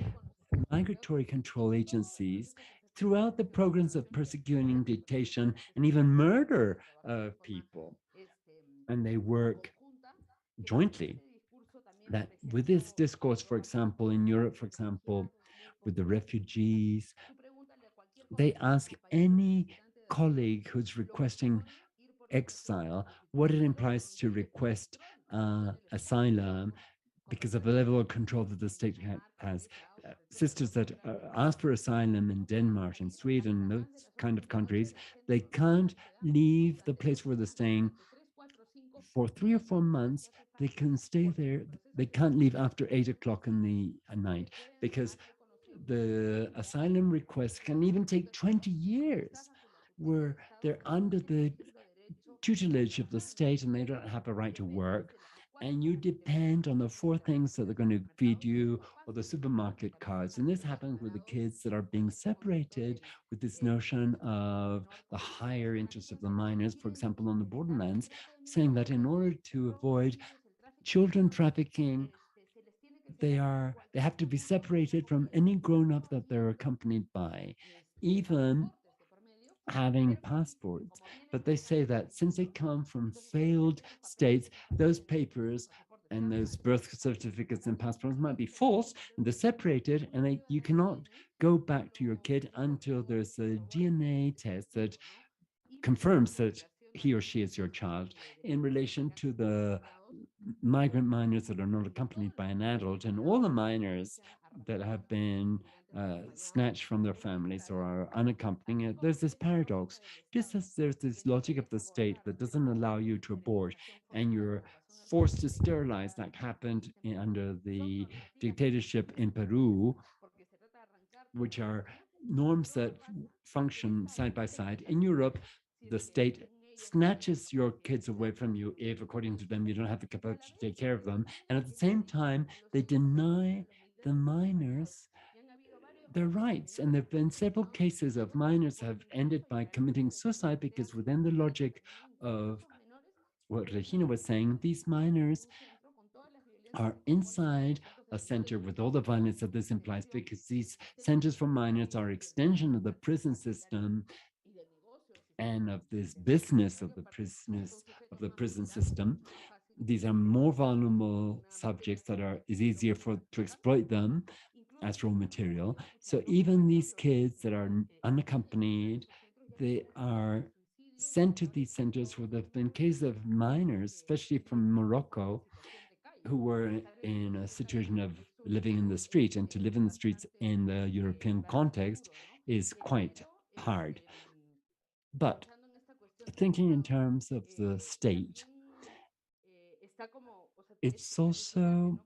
migratory control agencies throughout the programs of persecuting, dictation, and even murder of people. And they work jointly. That with this discourse, for example, in Europe, for example, with the refugees, they ask any colleague who's requesting exile what it implies to request asylum because of the level of control that the state has. Sisters that ask for asylum in Denmark and Sweden, those kind of countries, they can't leave the place where they're staying for 3 or 4 months. They can stay there. They can't leave after 8 o'clock in the night because the asylum request can even take 20 years where they're under the tutelage of the state and they don't have a right to work. And you depend on the four things that they're going to feed you or the supermarket cards. And this happens with the kids that are being separated with this notion of the higher interest of the minors, for example, on the borderlands, saying that in order to avoid children trafficking, they have to be separated from any grown-up that they're accompanied by, even having passports. But they say that since they come from failed states, those papers and those birth certificates and passports might be false, and they're separated, and you cannot go back to your kid until there's a DNA test that confirms that he or she is your child. In relation to the migrant minors that are not accompanied by an adult, and all the minors that have been snatched from their families or are unaccompanied, there's this paradox. Just as there's this logic of the state that doesn't allow you to abort, and you're forced to sterilize, like happened under the dictatorship in Peru, which are norms that function side by side. In Europe, the state snatches your kids away from you if, according to them, you don't have the capacity to take care of them. And at the same time, they deny the minors their rights. And there have been several cases of minors have ended by committing suicide because within the logic of what Regina was saying, these minors are inside a center with all the violence that this implies, because these centers for minors are extension of the prison system and of this business of the prison system. These are more vulnerable subjects that is easier to exploit them as raw material. So even these kids that are unaccompanied, they are sent to these centers where there have been cases of minors, especially from Morocco, who were in a situation of living in the street, and to live in the streets in the European context is quite hard. But thinking in terms of the state, it's also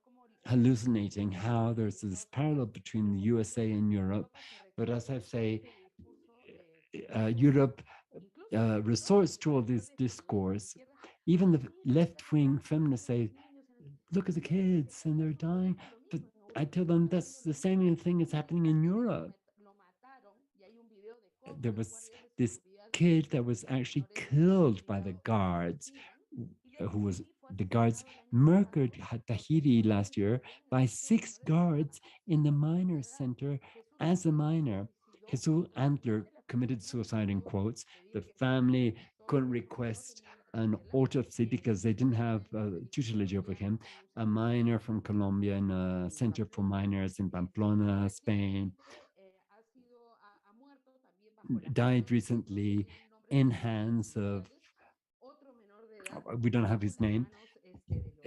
hallucinating how there's this parallel between the USA and Europe. But as I say, Europe resorts to all this discourse. Even the left-wing feminists say, look at the kids and they're dying. But I tell them that's the same thing that's happening in Europe. There was this kid that was actually killed by the guards, who was the guards murdered Tahiri last year by 6 guards in the minor center as a minor. Jesus Antler committed suicide in quotes. The family couldn't request an autopsy because they didn't have tutelage over him. A minor from Colombia in a center for minors in Pamplona, Spain, died recently in hands of, we don't have his name.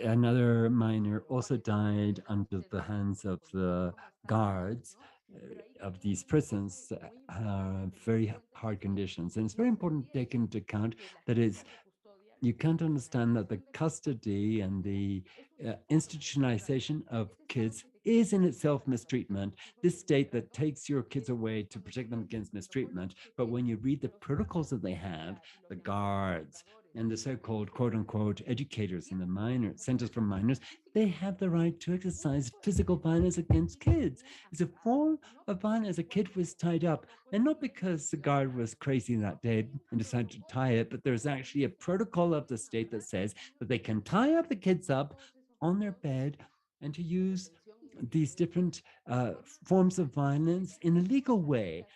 Another minor also died under the hands of the guards of these prisons, very hard conditions. And it's very important to take into account that you can't understand that the custody and the institutionalization of kids is in itself mistreatment. This state that takes your kids away to protect them against mistreatment. But when you read the protocols that they have, the guards and the so-called quote unquote educators in the minor centers for minors, they have the right to exercise physical violence against kids. It's a form of violence. A kid was tied up, and not because the guard was crazy that day and decided to tie it, but there's actually a protocol of the state that says that they can tie up the kids up on their bed and to use these different forms of violence in a legal way.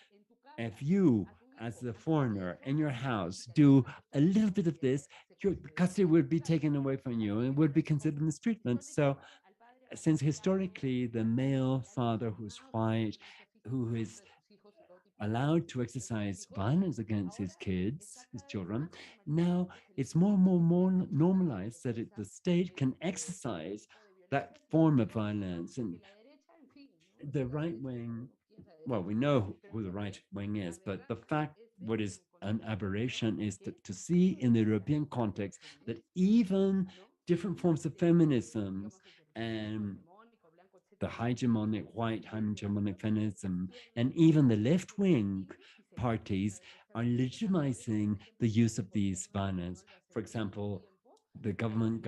If you, as the foreigner in your house, do a little bit of this, your custody would be taken away from you and would be considered mistreatment. So since historically the male father who's white, who is allowed to exercise violence against his kids, his children, now it's more and more normalized that the state can exercise that form of violence. And the right wing, well, we know who the right wing is, but the fact, what is an aberration, is to see in the European context that even different forms of feminism and the hegemonic, white hegemonic feminism, and even the left-wing parties are legitimizing the use of these violence. For example, the government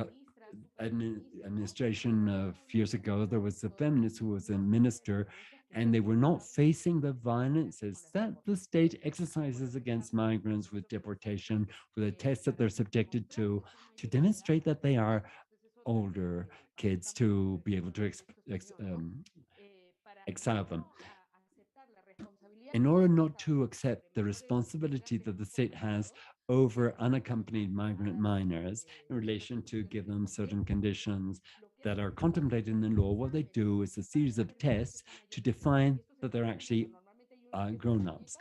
administration of years ago, there was a feminist who was a minister, and they were not facing the violences that the state exercises against migrants with deportation, with the tests that they're subjected to demonstrate that they are older kids, to be able to exile them. In order not to accept the responsibility that the state has over unaccompanied migrant minors in relation to give them certain conditions that are contemplated in the law. What they do is a series of tests to define that they're actually grown-ups.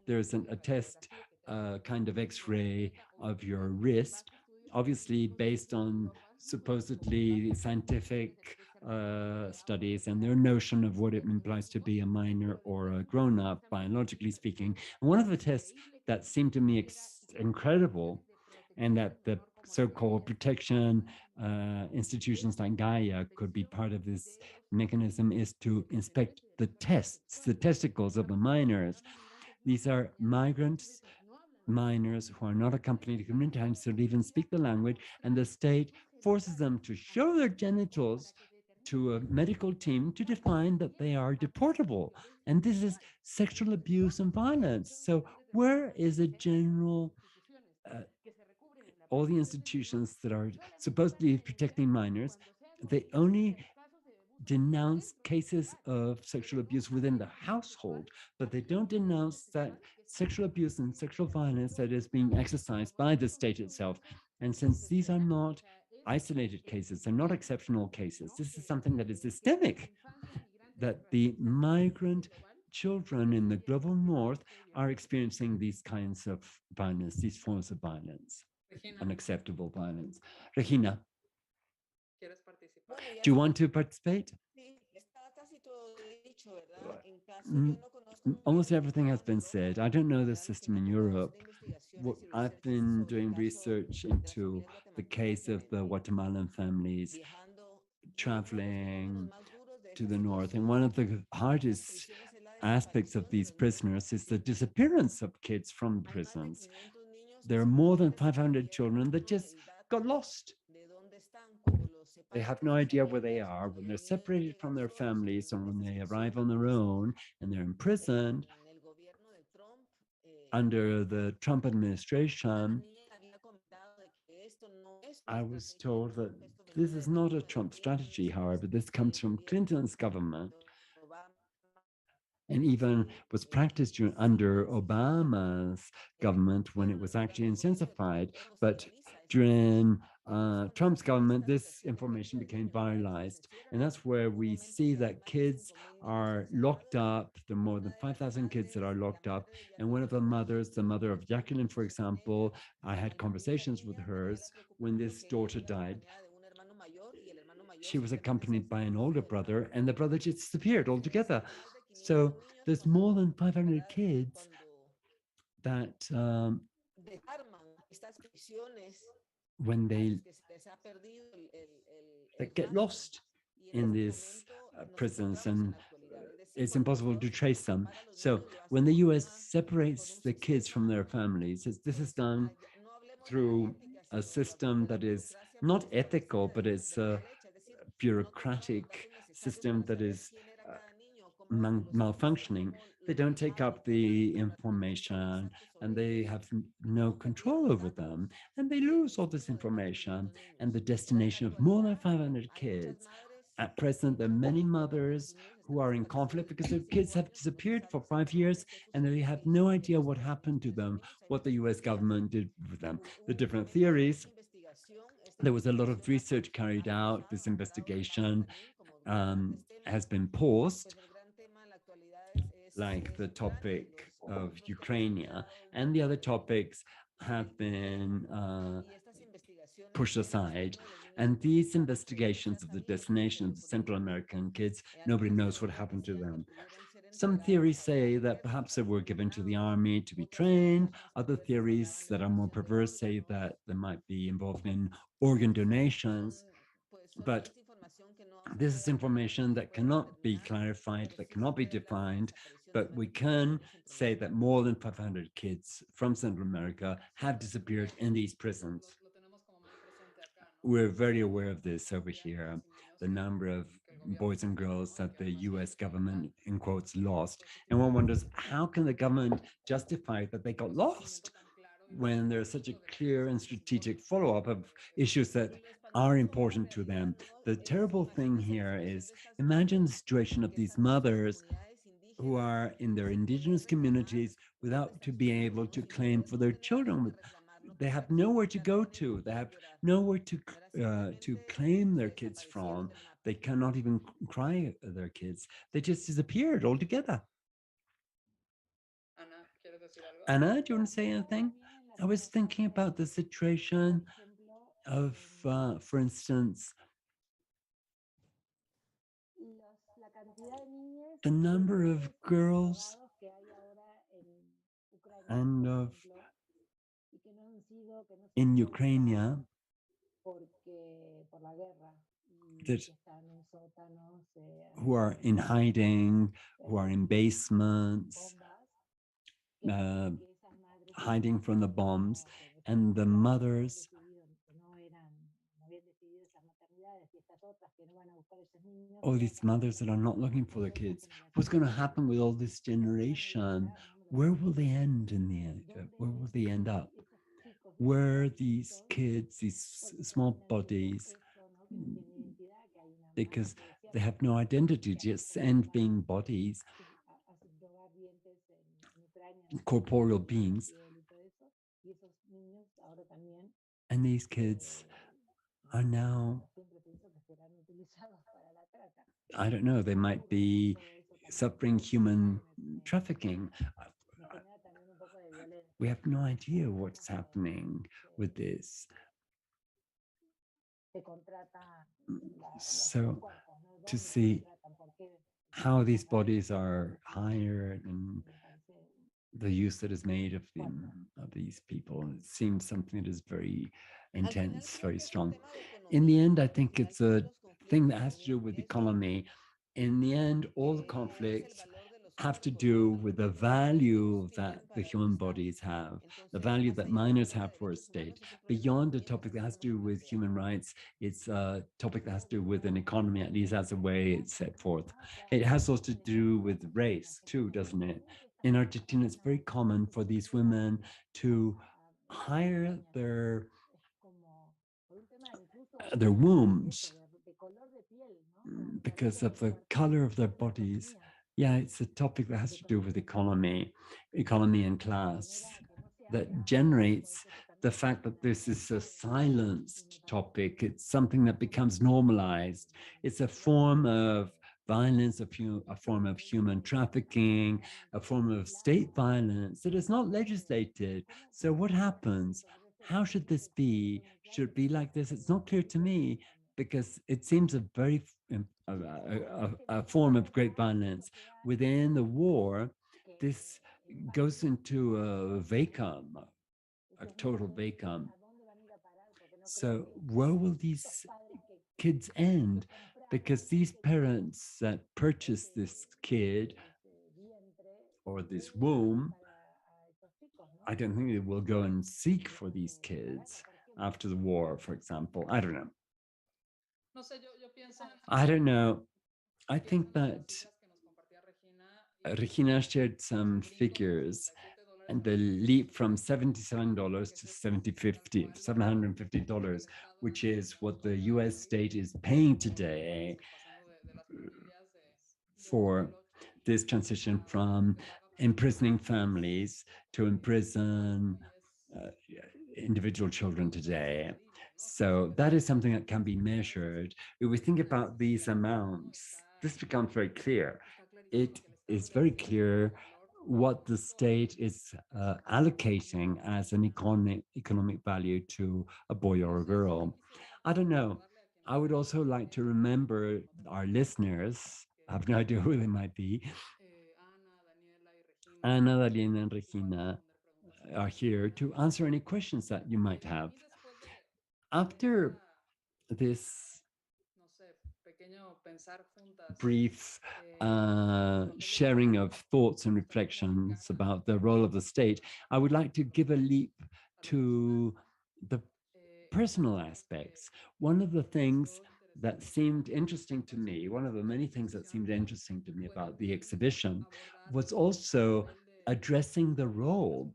There's a test, kind of X-ray of your wrist, obviously based on supposedly scientific studies and their notion of what it implies to be a minor or a grown-up, biologically speaking. And one of the tests that seemed to me incredible, and that the so-called protection institutions like Gaia could be part of this mechanism, is to inspect the testicles of the minors. These are migrants, minors who are not accompanied to community times to even speak the language, and the state forces them to show their genitals to a medical team to define that they are deportable. And this is sexual abuse and violence. So where is a general, all the institutions that are supposedly protecting minors, they only denounce cases of sexual abuse within the household, but they don't denounce that sexual abuse and sexual violence that is being exercised by the state itself. And since these are not isolated cases, they're not exceptional cases, this is something that is systemic, that the migrant children in the global north are experiencing these kinds of violence, these forms of violence, unacceptable violence. Regina, do you want to participate? Almost everything has been said. I don't know the system in Europe. I've been doing research into the case of the Guatemalan families traveling to the north. And one of the hardest aspects of these prisoners is the disappearance of kids from prisons. There are more than 500 children that just got lost. They have no idea where they are when they're separated from their families or when they arrive on their own and they're imprisoned under the Trump administration. I was told that this is not a Trump strategy, however, this comes from Clinton's government and even was practiced under Obama's government when it was actually intensified. But during Trump's government, this information became viralized. And that's where we see that kids are locked up. There are more than 5,000 kids that are locked up. And one of the mothers, the mother of Jacqueline, for example, I had conversations with hers when this daughter died. She was accompanied by an older brother, and the brother just disappeared altogether. So there's more than 500 kids that when they that get lost in these prisons, and it's impossible to trace them. So when the US separates the kids from their families, this is done through a system that is not ethical, but it's a bureaucratic system that is malfunctioning. They don't take up the information and they have no control over them, and they lose all this information and the destination of more than 500 kids. At present, there are many mothers who are in conflict because their kids have disappeared for 5 years and they have no idea what happened to them, what the US government did with them. The different theories. There was a lot of research carried out. This investigation has been paused, like the topic of Ukraine, and the other topics have been pushed aside. And these investigations of the destination of the Central American kids, nobody knows what happened to them. Some theories say that perhaps they were given to the army to be trained. Other theories that are more perverse say that they might be involved in organ donations. But this is information that cannot be clarified, that cannot be defined, but we can say that more than 500 kids from Central America have disappeared in these prisons. We're very aware of this over here, the number of boys and girls that the US government, in quotes, lost. And one wonders, how can the government justify that they got lost when there's such a clear and strategic follow-up of issues that are important to them? The terrible thing here is, imagine the situation of these mothers who are in their indigenous communities without to be able to claim for their children. they have nowhere to go to. They have nowhere to claim their kids from. They cannot even cry their kids. They just disappeared altogether. Anna, do you want to say anything? I was thinking about the situation of, for instance, the number of girls and of in Ukraine that who are in hiding, who are in basements, hiding from the bombs, and the mothers all these mothers that are not looking for their kids. What's going to happen with all this generation? Where will they end in the end? Where will they end up? Where these kids, these small bodies, because they have no identity, just end being bodies, corporeal beings. And these kids are now, I don't know, they might be suffering human trafficking. We have no idea what's happening with this. So to see how these bodies are hired and the use that is made of them, of these people, it seems something that is very intense, very strong. In the end, I think it's a thing that has to do with economy. In the end, all the conflicts have to do with the value that the human bodies have, the value that minors have for a state. Beyond a topic that has to do with human rights, it's a topic that has to do with an economy, at least as a way it's set forth. It has also to do with race too, doesn't it? In Argentina, it's very common for these women to hire their wombs because of the color of their bodies. Yeah, it's a topic that has to do with economy and class, that generates the fact that this is a silenced topic. It's something that becomes normalized. It's a form of violence, a form of human trafficking, a form of state violence that is not legislated. So what happens? How should this be? Should it be like this? It's not clear to me, because it seems a very a form of great violence. Within the war, this goes into a vacuum, a total vacuum. So where will these kids end? Because these parents that purchase this kid or this womb, I don't think they will go and seek for these kids after the war, for example. I don't know. I don't know. I think that Regina shared some figures, and the leap from $77 to $750, which is what the US state is paying today for this transition from imprisoning families to imprison individual children today. So that is something that can be measured. If we think about these amounts, this becomes very clear. It is very clear what the state is allocating as an economic value to a boy or a girl. I don't know. I would also like to remember our listeners. I have no idea who they might be. Ana, Daniela, and Regina are here to answer any questions that you might have. After this brief sharing of thoughts and reflections about the role of the state, I would like to give a leap to the personal aspects. One of the things that seemed interesting to me, one of the many things that seemed interesting to me about the exhibition, was also addressing the role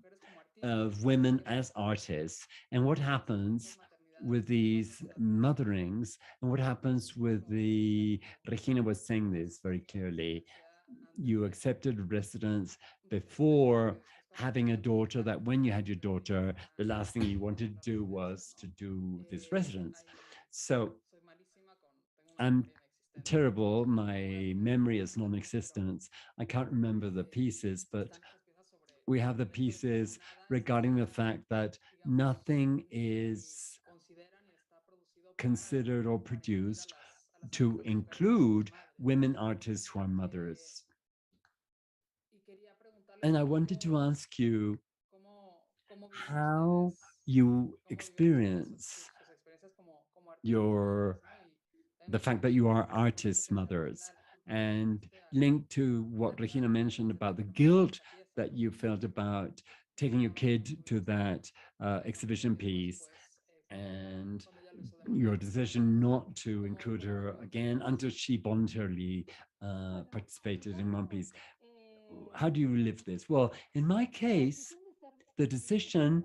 of women as artists and what happens with these motherings and what happens with the, Regina was saying this very clearly, you accepted residence before having a daughter, that when you had your daughter, the last thing you wanted to do was to do this residence. So I'm terrible. My memory is non-existent. I can't remember the pieces, but we have the pieces regarding the fact that nothing is considered or produced to include women artists who are mothers. And I wanted to ask you how you experience the fact that you are artist mothers, and linked to what Regina mentioned about the guilt that you felt about taking your kid to that exhibition piece, and your decision not to include her again until she voluntarily participated in one piece. How do you live this? Well, in my case, the decision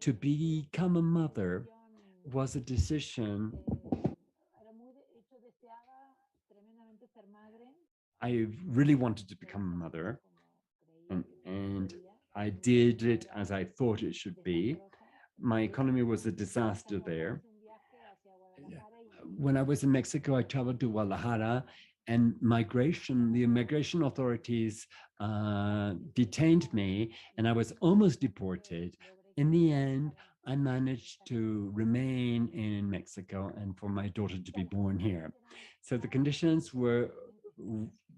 to become a mother was a decision. I really wanted to become a mother, and I did it as I thought it should be. My economy was a disaster there. When I was in Mexico, I traveled to Guadalajara, and the immigration authorities detained me, and I was almost deported. In the end, I managed to remain in Mexico and for my daughter to be born here. So the conditions were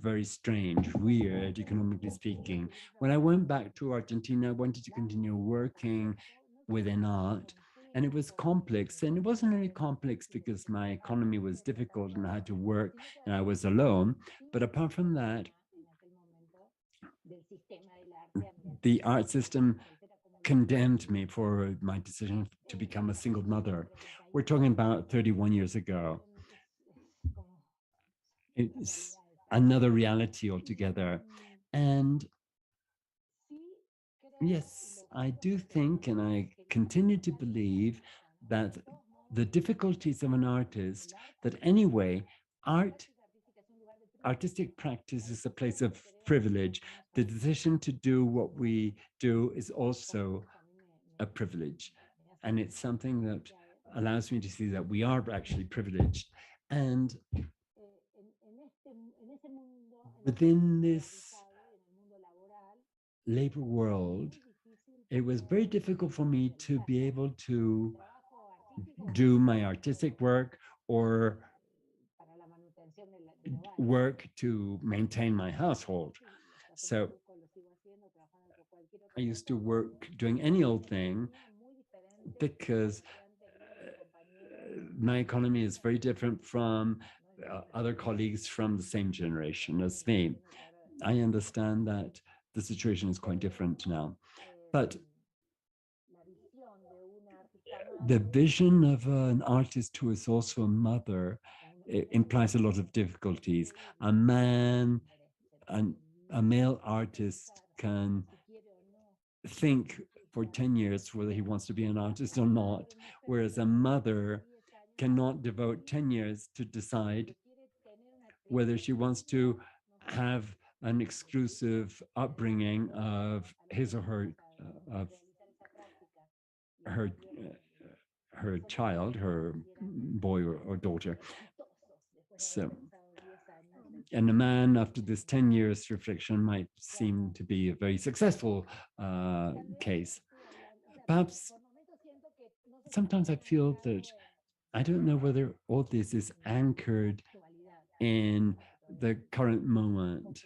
very strange, weird, economically speaking. When I went back to Argentina, I wanted to continue working within art, and it was complex. And it wasn't really complex because my economy was difficult and I had to work and I was alone. But apart from that, the art system condemned me for my decision to become a single mother. We're talking about 31 years ago. It's another reality altogether. And yes, I do think, and I continue to believe, that the difficulties of an artist, that anyway, artistic practice is a place of privilege. The decision to do what we do is also a privilege. And it's something that allows me to see that we are actually privileged. And within this labor world, it was very difficult for me to be able to do my artistic work or work to maintain my household. So I used to work doing any old thing because my economy is very different from other colleagues from the same generation as me. I understand that the situation is quite different now, but the vision of an artist who is also a mother implies a lot of difficulties. A male artist can think for 10 years whether he wants to be an artist or not, whereas a mother cannot devote 10 years to decide whether she wants to have an exclusive upbringing of his or her of her her child, her boy or daughter. So, and a man, after this 10 years reflection, might seem to be a very successful case. Perhaps sometimes I feel that I don't know whether all this is anchored in the current moment,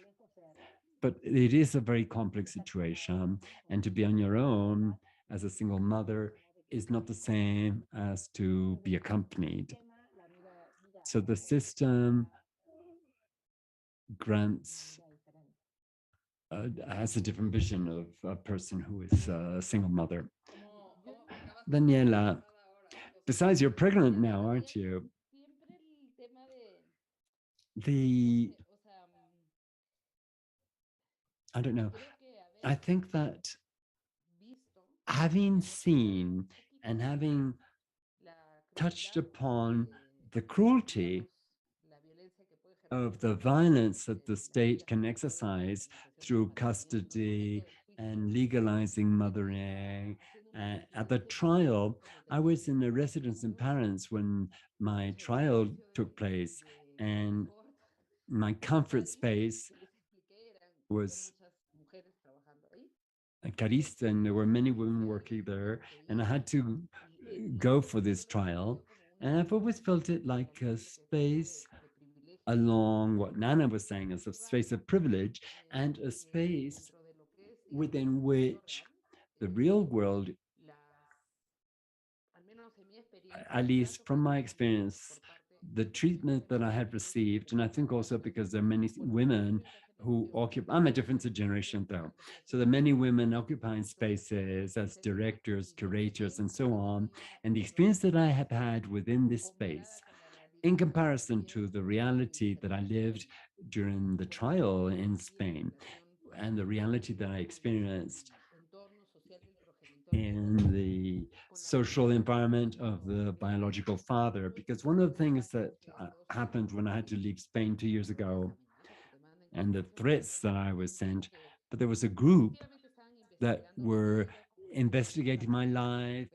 but it is a very complex situation. And to be on your own as a single mother is not the same as to be accompanied. So the system grants has a different vision of a person who is a single mother. Daniela, besides you're pregnant now, aren't you? I don't know. I think that having seen and having touched upon the cruelty of the violence that the state can exercise through custody and legalizing mothering. At the trial, I was in a residence in Paris when my trial took place, and my comfort space was a carista, and there were many women working there, and I had to go for this trial. And I've always felt it like a space along what Nana was saying as a space of privilege and a space within which the real world, at least from my experience, the treatment that I had received, and I think also because there are many women who occupy, I'm a different generation though, so there are many women occupying spaces as directors, curators, and so on. And the experience that I have had within this space, in comparison to the reality that I lived during the trial in Spain and the reality that I experienced in the social environment of the biological father. Because one of the things that happened when I had to leave Spain 2 years ago, and the threats that I was sent, but there was a group that were investigating my life,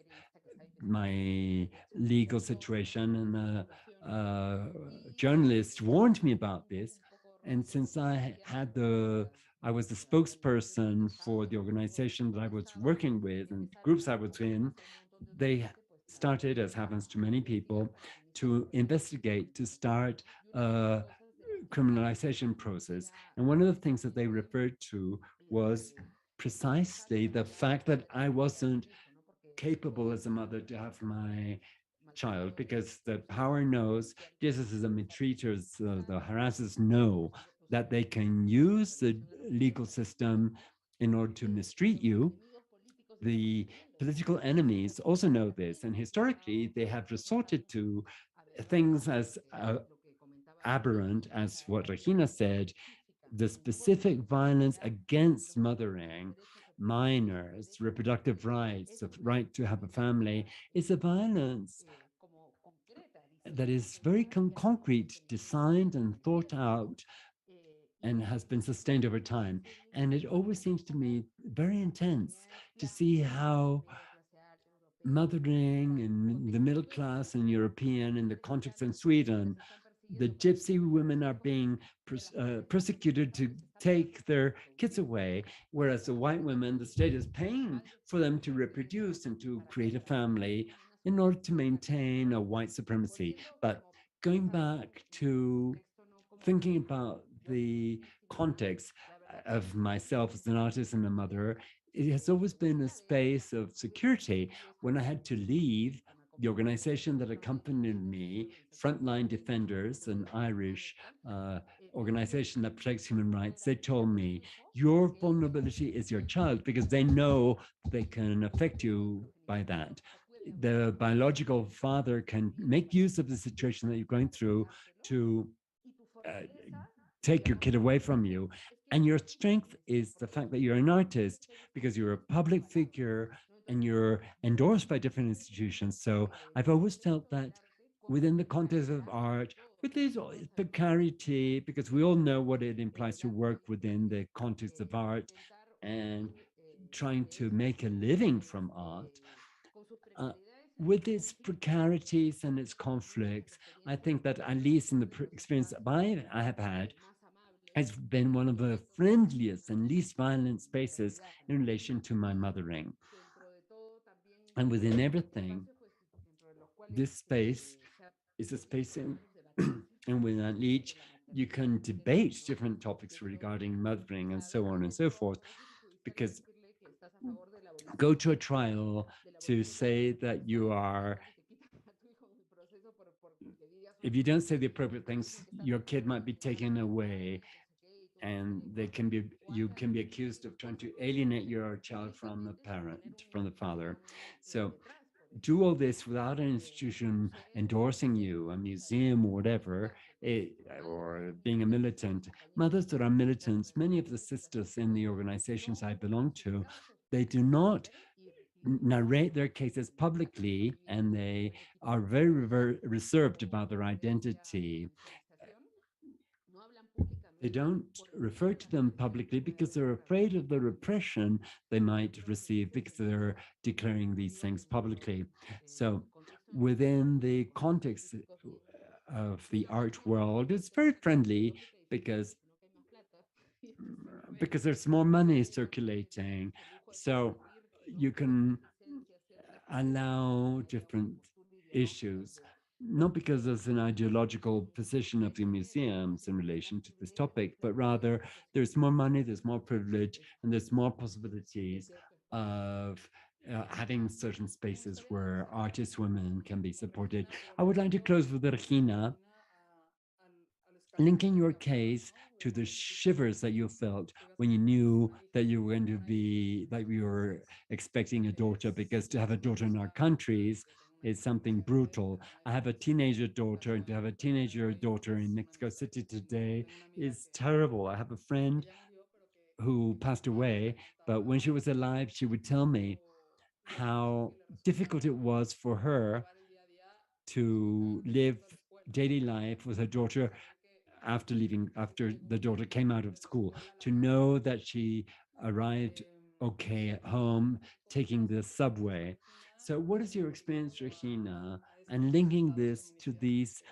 my legal situation, and a journalist warned me about this. And since I was the spokesperson for the organization that I was working with and groups I was in, they started, as happens to many people, to investigate, to start a criminalization process. And one of the things that they referred to was precisely the fact that I wasn't capable as a mother to have my child, because the power knows, just as the mistreaters, the harassers know that they can use the legal system in order to mistreat you. The political enemies also know this, and historically they have resorted to things as aberrant as what Regina said, the specific violence against mothering, minors, reproductive rights, the right to have a family, is a violence that is very concrete, designed and thought out, and has been sustained over time. And it always seems to me very intense to see how mothering in the middle class and European, in the context in Sweden, the gypsy women are being persecuted to take their kids away, whereas the white women, the state is paying for them to reproduce and to create a family in order to maintain a white supremacy. But going back to thinking about the context of myself as an artist and a mother, it has always been a space of security. When I had to leave the organization that accompanied me, Frontline Defenders, an Irish organization that protects human rights, they told me, your vulnerability is your child, because they know they can affect you by that. The biological father can make use of the situation that you're going through to uh, take your kid away from you. And your strength is the fact that you're an artist, because you're a public figure and you're endorsed by different institutions. So I've always felt that within the context of art, with this precarity, because we all know what it implies to work within the context of art and trying to make a living from art, uh, with its precarities and its conflicts, I think that at least in the experience that I have had, has been one of the friendliest and least violent spaces in relation to my mothering. And within everything, this space is a space and within each, you can debate different topics regarding mothering and so on and so forth, because go to a trial to say that you are, if you don't say the appropriate things, your kid might be taken away, and you can be accused of trying to alienate your child from the parent, from the father. So do all this without an institution endorsing you, a museum or whatever, or being a militant. Mothers that are militants, many of the sisters in the organizations I belong to, they do not narrate their cases publicly, and they are very reserved about their identity. They don't refer to them publicly because they're afraid of the repression they might receive because they're declaring these things publicly. So within the context of the art world, it's very friendly because there's more money circulating. So you can allow different issues, not because there's an ideological position of the museums in relation to this topic, but rather there's more money, there's more privilege, and there's more possibilities of having certain spaces where artist women can be supported. I would like to close with Regina, linking your case to the shivers that you felt when you knew that you were going to be, that you were expecting a daughter, because to have a daughter in our countries is something brutal. I have a teenager daughter, and to have a teenager daughter in Mexico City today is terrible. I have a friend who passed away, but when she was alive, she would tell me how difficult it was for her to live daily life with her daughter after the daughter came out of school, to know that she arrived okay at home taking the subway. So what is your experience, Regina, and linking this to these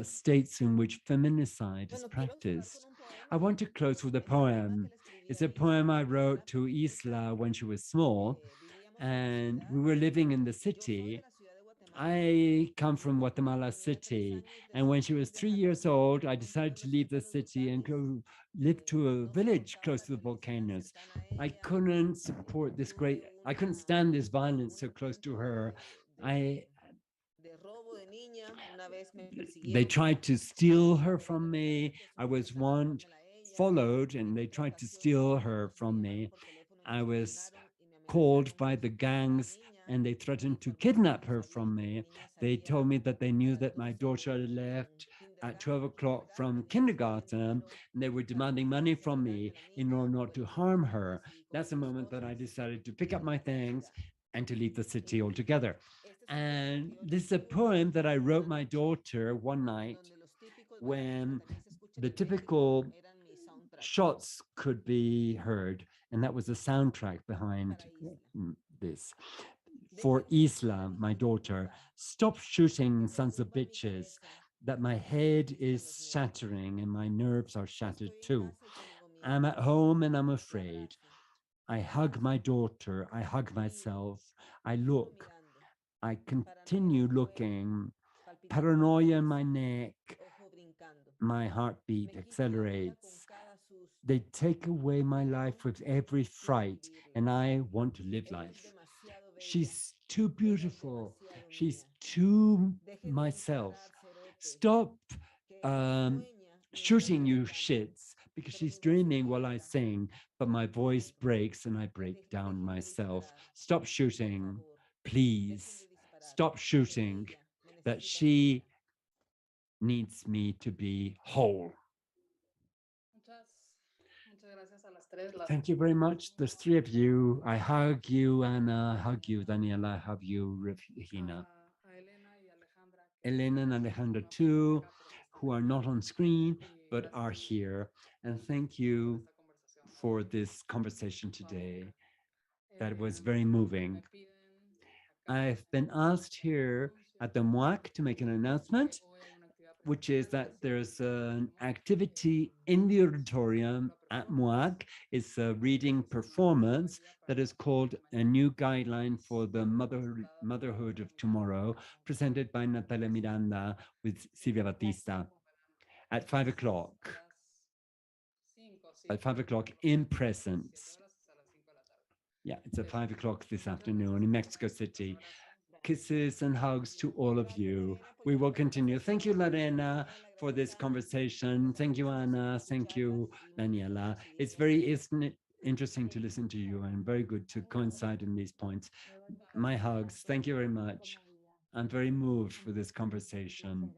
states in which feminicide is practiced? I want to close with a poem. It's a poem I wrote to Isla when she was small, and we were living in the city. I come from Guatemala City, and when she was 3 years old, I decided to leave the city and go live to a village close to the volcanoes. I couldn't support this great, I couldn't stand this violence so close to her. I They tried to steal her from me. I was once followed and they tried to steal her from me. I was called by the gangs and they threatened to kidnap her from me. They told me that they knew that my daughter left at 12 o'clock from kindergarten and they were demanding money from me in order not to harm her. That's the moment that I decided to pick up my things and to leave the city altogether. And this is a poem that I wrote my daughter one night when the typical shots could be heard, and that was the soundtrack behind this. For Isla, my daughter, stop shooting, sons of bitches, that my head is shattering and my nerves are shattered too. I'm at home and I'm afraid. I hug my daughter, I hug myself, I look, I continue looking, paranoia in my neck, my heartbeat accelerates. They take away my life with every fright, and I want to live life. She's too beautiful. She's too myself. Stop um, shooting, you shits, because she's dreaming while I sing, but my voice breaks and I break down myself. Stop shooting, please. Stop shooting, that she needs me to be whole. Thank you very much. There's three of you. I hug you, Anna. I hug you, Daniela. I hug you, Regina. Elena and Alejandra too, who are not on screen, but are here. And thank you for this conversation today. That was very moving. I've been asked here at the MUAC to make an announcement, which is that there's an activity in the auditorium at MUAC. It's a reading performance that is called A New Guideline for the Motherhood of Tomorrow, presented by Natalia Miranda with Silvia Batista at 5 o'clock. At 5 o'clock in presence. Yeah, it's at 5 o'clock this afternoon in Mexico City. Kisses and hugs to all of you. We will continue. Thank you, Lorena, for this conversation. Thank you, Anna. Thank you, Daniela. It's very interesting to listen to you and very good to coincide in these points. My hugs. Thank you very much. I'm very moved for this conversation.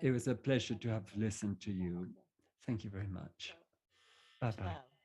It was a pleasure to have listened to you. Thank you very much. Bye-bye.